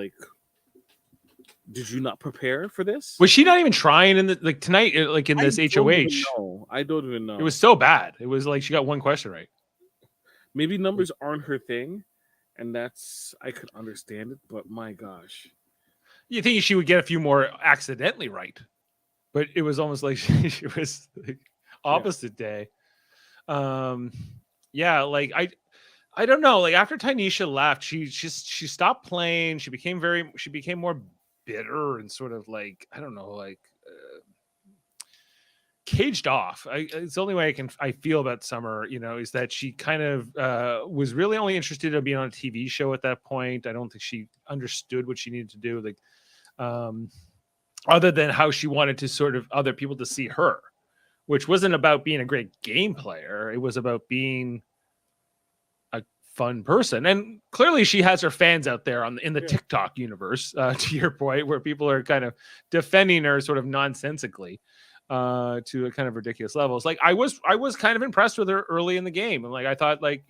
did you not prepare for this? Was she not even trying in the tonight, in this HOH? I don't even know. It was so bad. It was like she got one question right. Maybe numbers aren't her thing, and I could understand it, but my gosh. You think she would get a few more accidentally right, but it was almost like she was the opposite day. Yeah, I don't know. Like after Tanisha left, she stopped playing. She became more bitter and sort of I don't know, caged off. It's the only way I feel about Summer, is that she kind of was really only interested in being on a TV show at that point. I don't think she understood what she needed to do, other than how she wanted to sort of other people to see her, which wasn't about being a great game player. It was about being a fun person, and clearly she has her fans out there in the TikTok universe. To your point, where people are kind of defending her sort of nonsensically to a kind of ridiculous levels. Like I was kind of impressed with her early in the game, and like I thought, like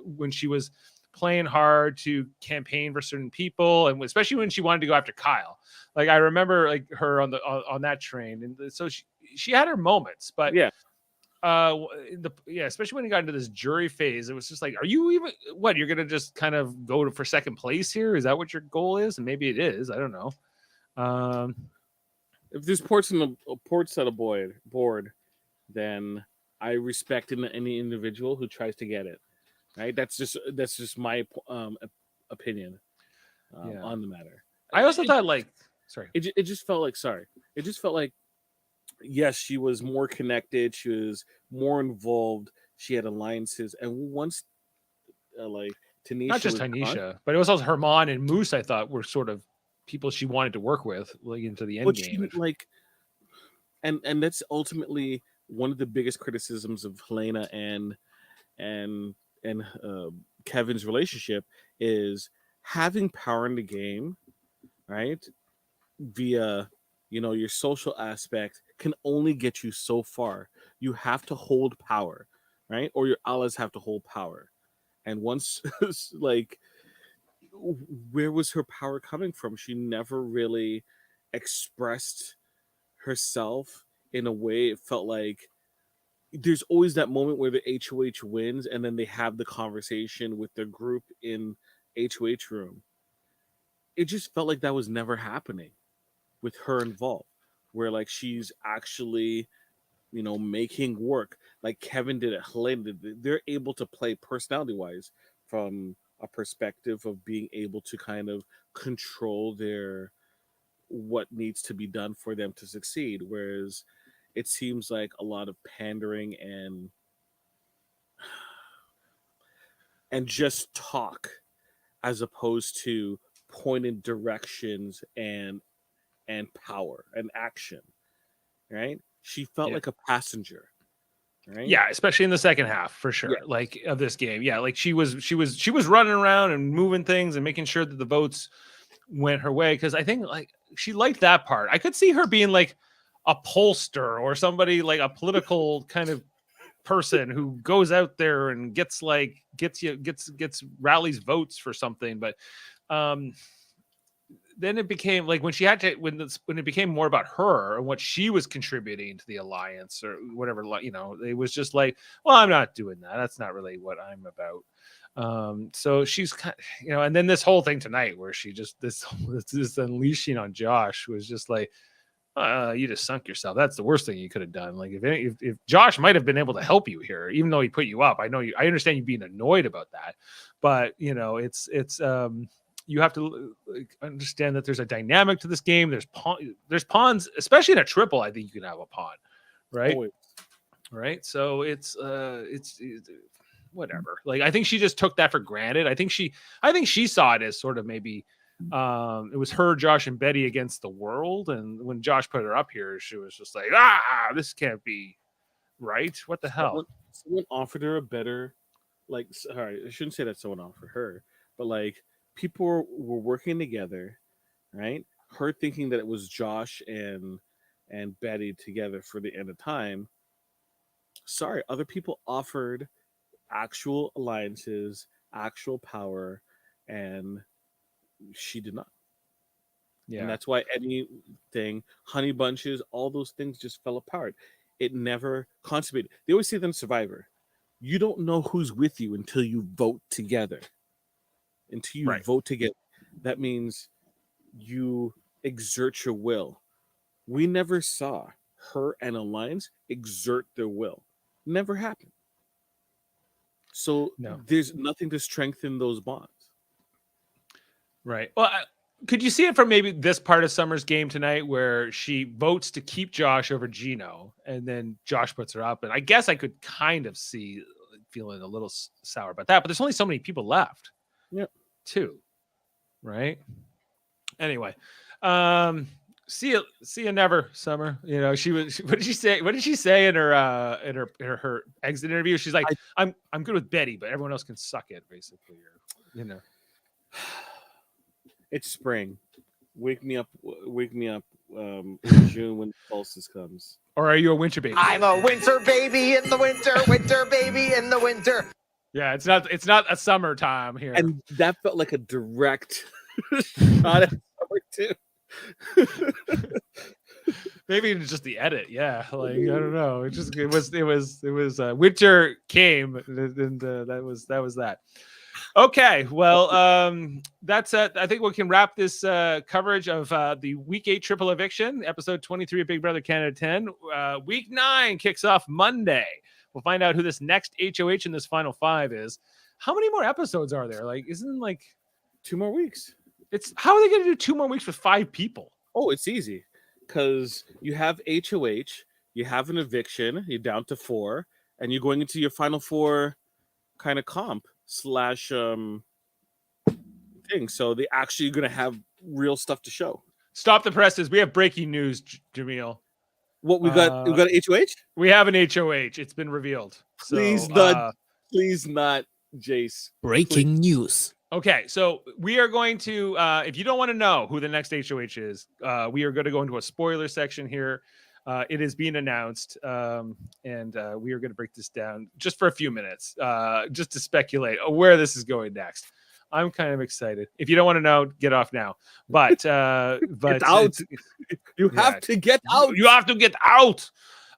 when she was playing hard to campaign for certain people, and especially when she wanted to go after Kyle. Like I remember like her on that train, and so she had her moments, but especially when you got into this jury phase, it was just like, are you even you're gonna just kind of go for second place here? Is that what your goal is? And maybe it is. I don't know. If there's ports at a board, then I respect any individual who tries to get it. Right? That's just my opinion on the matter. I also thought it just felt like yes, she was more connected, she was more involved, she had alliances, and once like Tanisha, not just Tanisha, but it was also Herman and Moose. I thought were sort of people she wanted to work with, like into the end game. And that's ultimately one of the biggest criticisms of Helena and Kevin's relationship is having power in the game, right? Via your social aspect can only get you so far. You have to hold power, right? Or your allies have to hold power. And once like, where was her power coming from? She never really expressed herself in a way. It felt like there's always that moment where the HOH wins and then they have the conversation with their group in HOH room. It just felt like that was never happening with her involved, where like she's actually making work like Kevin did it, Helena did. They're able to play personality wise from a perspective of being able to kind of control what needs to be done for them to succeed, whereas it seems like a lot of pandering and just talk as opposed to pointed directions and power and action, right? She felt like a passenger, right? Yeah, especially in the second half for sure. Yeah. Like of this game. Yeah, like she was running around and moving things and making sure that the votes went her way, because I think like she liked that part. I could see her being like a pollster or somebody like a political kind of person who goes out there and gets rallies votes for something, but then it became like when it became more about her and what she was contributing to the alliance or whatever, it was just like, well, I'm not doing that. That's not really what I'm about. So she's kind of, and then this whole thing tonight where she just this unleashing on Josh was just like, you just sunk yourself. That's the worst thing you could have done. Like if Josh might have been able to help you here, even though he put you up. I understand you being annoyed about that, but it's you have to understand that there's a dynamic to this game. There's pawns, especially in a triple. I think you can have a pawn, right? Always. Right. So it's whatever. Like I think she just took that for granted. I think she saw it as sort of maybe it was her, Josh, and Betty against the world. And when Josh put her up here, she was just like, this can't be right. What the hell? Someone offered her a better, like, sorry, I shouldn't say that someone offered her, but like people were working together, right? Her thinking that it was Josh and Betty together for the end of time. Sorry, other people offered actual alliances, actual power, and she did not. Yeah. And that's why anything, honey bunches, all those things just fell apart. It never consummated. They always say that in Survivor, you don't know who's with you until you vote together. Until you vote together. That means you exert your will. We never saw her and Alliance exert their will. Never happened. So there's nothing to strengthen those bonds. Right. Well, could you see it from maybe this part of Summer's game tonight where she votes to keep Josh over Gino and then Josh puts her up? And I guess I could kind of see feeling a little sour about that, but there's only so many people left. Yeah. Too. Right. Anyway. See you never, Summer. You know, what did she say? What did she say in her exit interview? She's like, I'm good with Betty, but everyone else can suck it, basically. Or, you know. It's spring. Wake me up in June when the solstice comes. Or are you a winter baby? I'm a winter baby in the winter baby in the winter. Yeah, it's not a summertime here. And that felt like a direct shot at summer too. Maybe it's just the edit. Yeah, like I don't know. It was winter came, and that was that. Okay, well, that's I think we can wrap this coverage of the Week 8 Triple Eviction, episode 23 of Big Brother Canada 10. Week 9 kicks off Monday. We'll find out who this next HOH in this final 5 is. How many more episodes are there? Like, isn't like 2 more weeks? It's how are they going to do 2 more weeks with 5 people? Oh, it's easy because you have HOH, you have an eviction, you're down to 4, and you're going into your final 4 kind of comp / thing. So they actually going to have real stuff to show. Stop the presses. We have breaking news, Jaemeel. What we got? We got HOH. We have an HOH. It's been revealed. Please so, not, Jace. Breaking news. Okay, so we are going to, if you don't want to know who the next HOH is, we are going to go into a spoiler section here. It is being announced, and we are going to break this down just for a few minutes, just to speculate where this is going next. I'm kind of excited. If you don't want to know, get off now. But get out. You have to get out. You have to get out.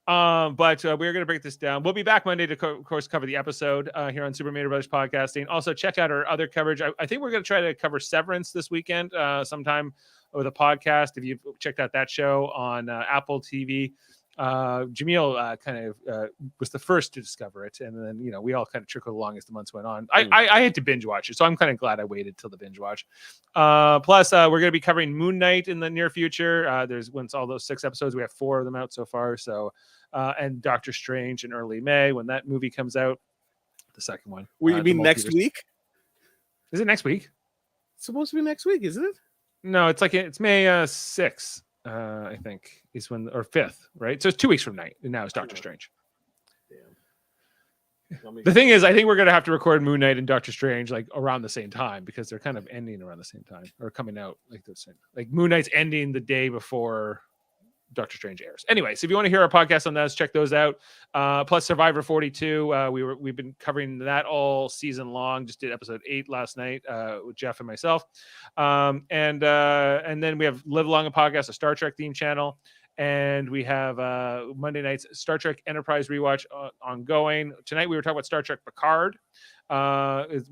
But we're going to break this down. We'll be back Monday to, of course, cover the episode here on Super Mario Brothers Podcasting. Also, check out our other coverage. I think we're going to try to cover Severance this weekend sometime with a podcast. If you've checked out that show on Apple TV, Jaemeel kind of was the first to discover it. And then, you know, we all kind of trickled along as the months went on. I had to binge watch it, so I'm kind of glad I waited till the binge watch. Plus, we're going to be covering Moon Knight in the near future. Once all those 6 episodes, we have 4 of them out so far. So, and Doctor Strange in early May when that movie comes out. The second one. You mean next week? Is it next week? It's supposed to be next week, isn't it? No, it's May 6th. I think is when, or 5th, right? So it's 2 weeks from now is Doctor Strange. Damn. The thing is, I think we're going to have to record Moon Knight and Doctor Strange like around the same time because they're kind of ending around the same time or coming out like the same. Like Moon Knight's ending the day before Doctor Strange airs. Anyway, so if you want to hear our podcast on those, check those out. Plus Survivor 42. We've been covering that all season long. Just did episode 8 last night with Jeff and myself. And then we have Live Along a Podcast, a Star Trek theme channel. And we have Monday night's Star Trek Enterprise rewatch ongoing. Tonight we were talking about Star Trek Picard.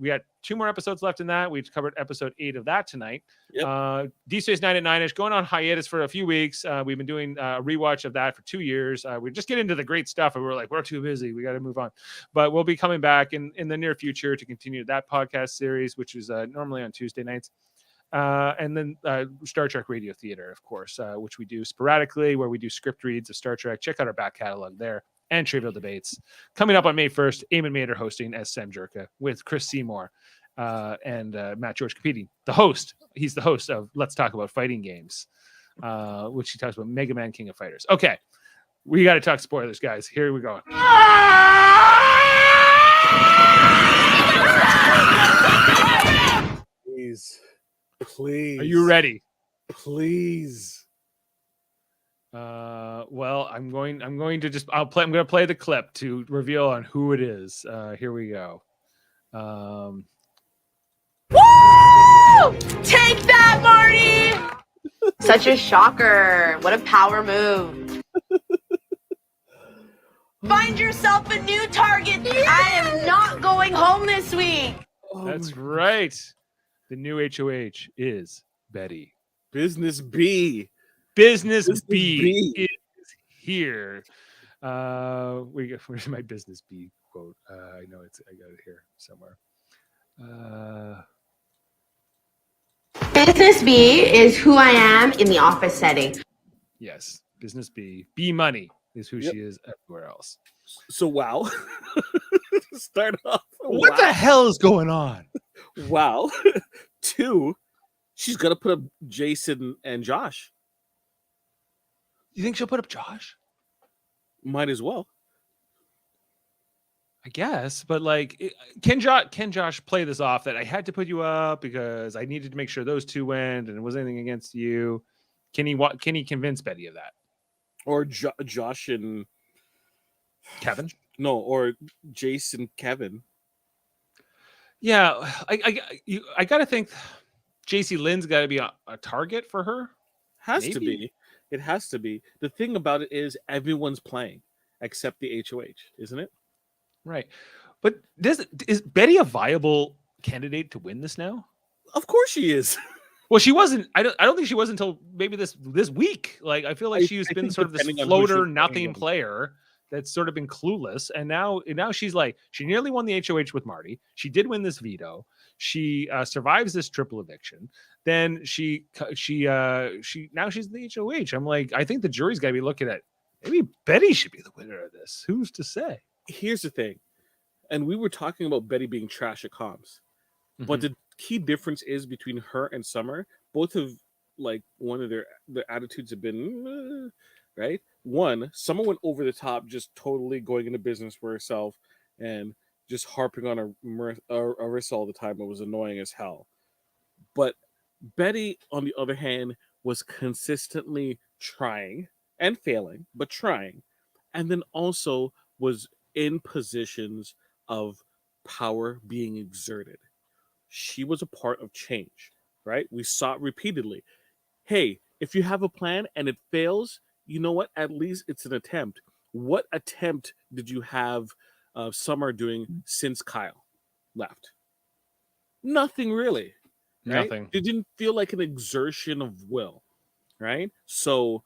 We had 2 more episodes left in that. We covered episode 8 of that tonight. Yep. D Space 9 at 9ish going on hiatus for a few weeks. We've been doing a rewatch of that for 2 years. We just get into the great stuff and we're like, we're too busy. We got to move on. But we'll be coming back in the near future to continue that podcast series, which is normally on Tuesday nights. And then Star Trek Radio Theater, of course, which we do sporadically, where we do script reads of Star Trek. Check out our back catalog there. And Trivial Debates. Coming up on May 1st, Eamon Mader hosting as Sam Jerka with Chris Seymour and Matt George competing. The host, he's the host of Let's Talk About Fighting Games, which he talks about Mega Man King of Fighters. Okay, we got to talk spoilers, guys. Here we go. Please. Are you ready? Please. Well, I'm going to play the clip to reveal on who it is. Here we go. Woo! Take that, Marty! Such a shocker. What a power move. Find yourself a new target. I am not going home this week. That's right. The new HOH is Betty. Business B. Business B is here. Where's my Business B quote? I know I got it here somewhere. Business B is who I am in the office setting. Yes, Business B. B Money is who she is everywhere else. So wow. Start off. What the hell is going on? Wow. 2, she's gonna put up Jason and Josh. You think she'll put up Josh? Might as well. I guess, but like, can Josh play this off that I had to put you up because I needed to make sure those two went and it wasn't anything against you? Can he convince Betty of that? Or Josh and Kevin? No, or Jason Kevin. Yeah, I gotta think Jacey-Lynne's got to be a target for her. Has to Maybe? be. It has to be. The thing about it is everyone's playing except the HOH, isn't it? Right. But is Betty a viable candidate to win this now? Of course she is. Well, she wasn't. I don't think she was until maybe this week. Like I feel like she's I been think sort of this depending on who she's floater, playing nothing against. player that's sort of been clueless, and now she's like she nearly won the HOH with Marty. She did win this veto. She survives this triple eviction. Then she now she's in the HOH. I'm like, I think the jury's got to be looking at maybe Betty should be the winner of this. Who's to say? Here's the thing. And we were talking about Betty being trash at comms. But the key difference is between her and Summer, both have like one of their attitudes have been right. One, Summer went over the top, just totally going into business for herself and just harping on Arissa all the time. It was annoying as hell. But Betty, on the other hand, was consistently trying and failing, but trying, and then also was in positions of power being exerted. She was a part of change, right? We saw it repeatedly. Hey, if you have a plan and it fails, you know what? At least it's an attempt. What attempt did you have Summer doing since Kyle left? Nothing really. Right? Nothing. It didn't feel like an exertion of will, right? So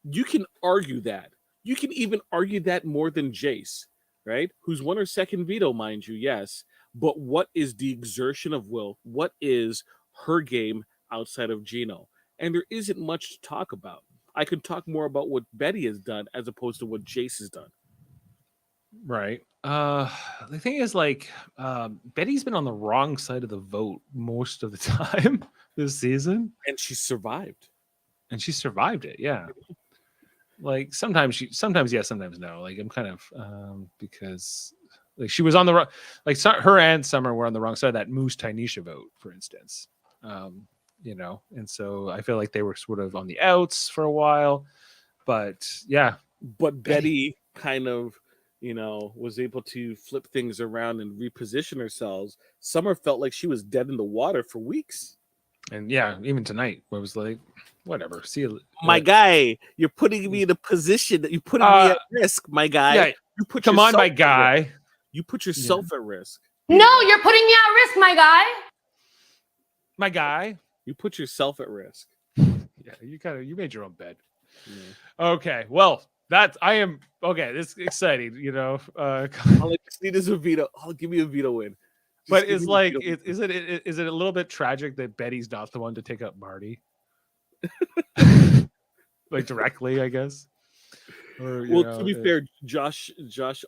you can argue that. You can even argue that more than Jace, right? Who's won her second veto, mind you, yes. But what is the exertion of will? What is her game outside of Gino? And there isn't much to talk about. I could talk more about what Betty has done as opposed to what Jace has done. Right. The thing is, like, Betty's been on the wrong side of the vote most of the time this season, And she survived. and she survived it. Yeah. Like sometimes yes, sometimes no. Like I'm kind of because like she was on the wrong, like her and Summer were on the wrong side of that Moose Tynesha vote, for instance. You know, and so I feel like they were sort of on the outs for a while, but yeah. But Betty kind of, was able to flip things around and reposition herself. Summer felt like she was dead in the water for weeks. And yeah, even tonight, where it was like, whatever. See you, My guy, you're putting me in a position that you're putting me at risk, my guy. Yeah, You put come on, yourself my at guy. risk. You put yourself at risk. No, you're putting me at risk, my guy. My guy. You put yourself at risk. Yeah, you made your own bed. Yeah. Okay, well, I am okay. This is exciting, All I just need is a veto. I'll give me a veto win. But it's like, is it a little bit tragic that Betty's not the one to take up Marty? Like directly, I guess. Or, to be fair, Josh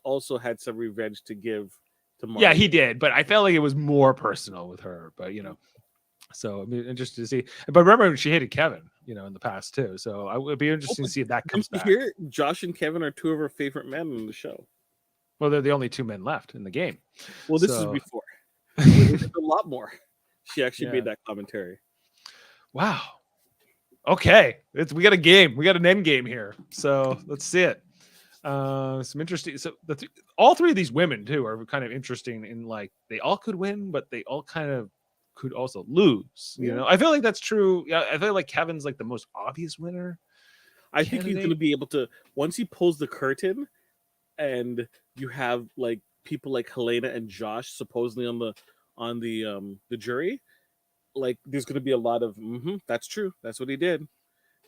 also had some revenge to give to Marty. Yeah, he did, but I felt like it was more personal with her. But so I'm interested to see. But remember, she hated Kevin, in the past too. So I would be interested to see if that comes back. Here, Josh and Kevin are two of her favorite men in the show. Well, they're the only two men left in the game. Well, this is before. There's a lot more. She actually made that commentary. Wow. Okay, we got a game. We got an end game here. So let's see it. Some interesting. So all three of these women too are kind of interesting in like they all could win, but they all kind of could also lose. I feel like that's true. Yeah, I feel like Kevin's like the most obvious winner. I think he's going to be able to once he pulls the curtain, and you have like people like Helena and Josh supposedly on the jury. Like there's going to be a lot of that's true, that's what he did,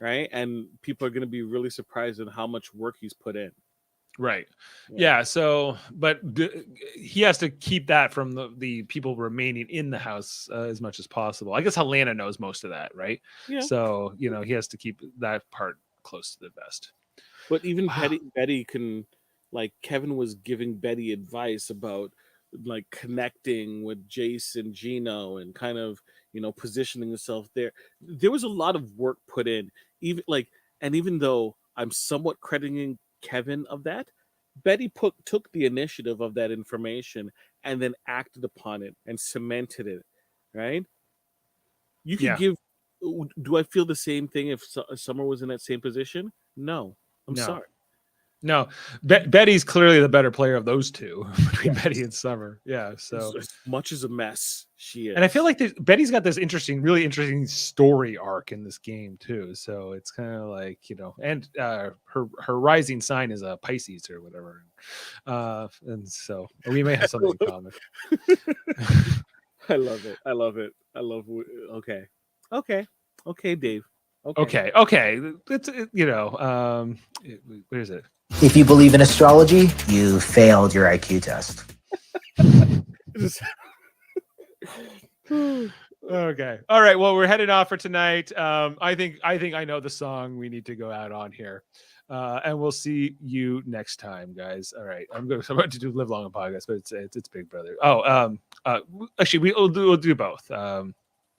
right? And people are going to be really surprised at how much work he's put in. Right. Yeah. So, but he has to keep that from the people remaining in the house as much as possible. I guess Helena knows most of that, right? Yeah. So he has to keep that part close to the vest. But even Betty can, like Kevin was giving Betty advice about like connecting with Jace and Gino and kind of positioning himself there. There was a lot of work put in, even though I'm somewhat crediting Kevin of that. Betty took the initiative of that information and then acted upon it and cemented it, right? You could give. Do I feel the same thing if Summer was in that same position? No, I'm sorry. No, Betty's clearly the better player of those two between Betty and Summer. Yeah, so as much as a mess she is, and I feel like Betty's got this really interesting story arc in this game too. So it's kind of like and her rising sign is a Pisces or whatever, and so we may have something in common. I love it. I love it. I love. Okay, Dave. Okay. It's where is it? If you believe in astrology, you failed your IQ test. Okay. All right. Well, we're headed off for tonight. I think I know the song we need to go out on here. And we'll see you next time, guys. All right. I'm about to do Live Long and Podcast, but it's Big Brother. Actually, we'll do both.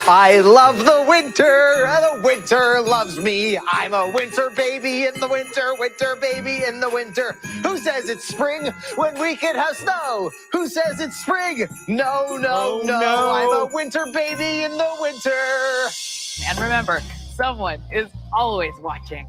I love the winter, and the winter loves me. I'm a winter baby in the winter baby in the winter. Who says it's spring when we could have snow? Who says it's spring? No. I'm a winter baby in the winter. And remember, someone is always watching.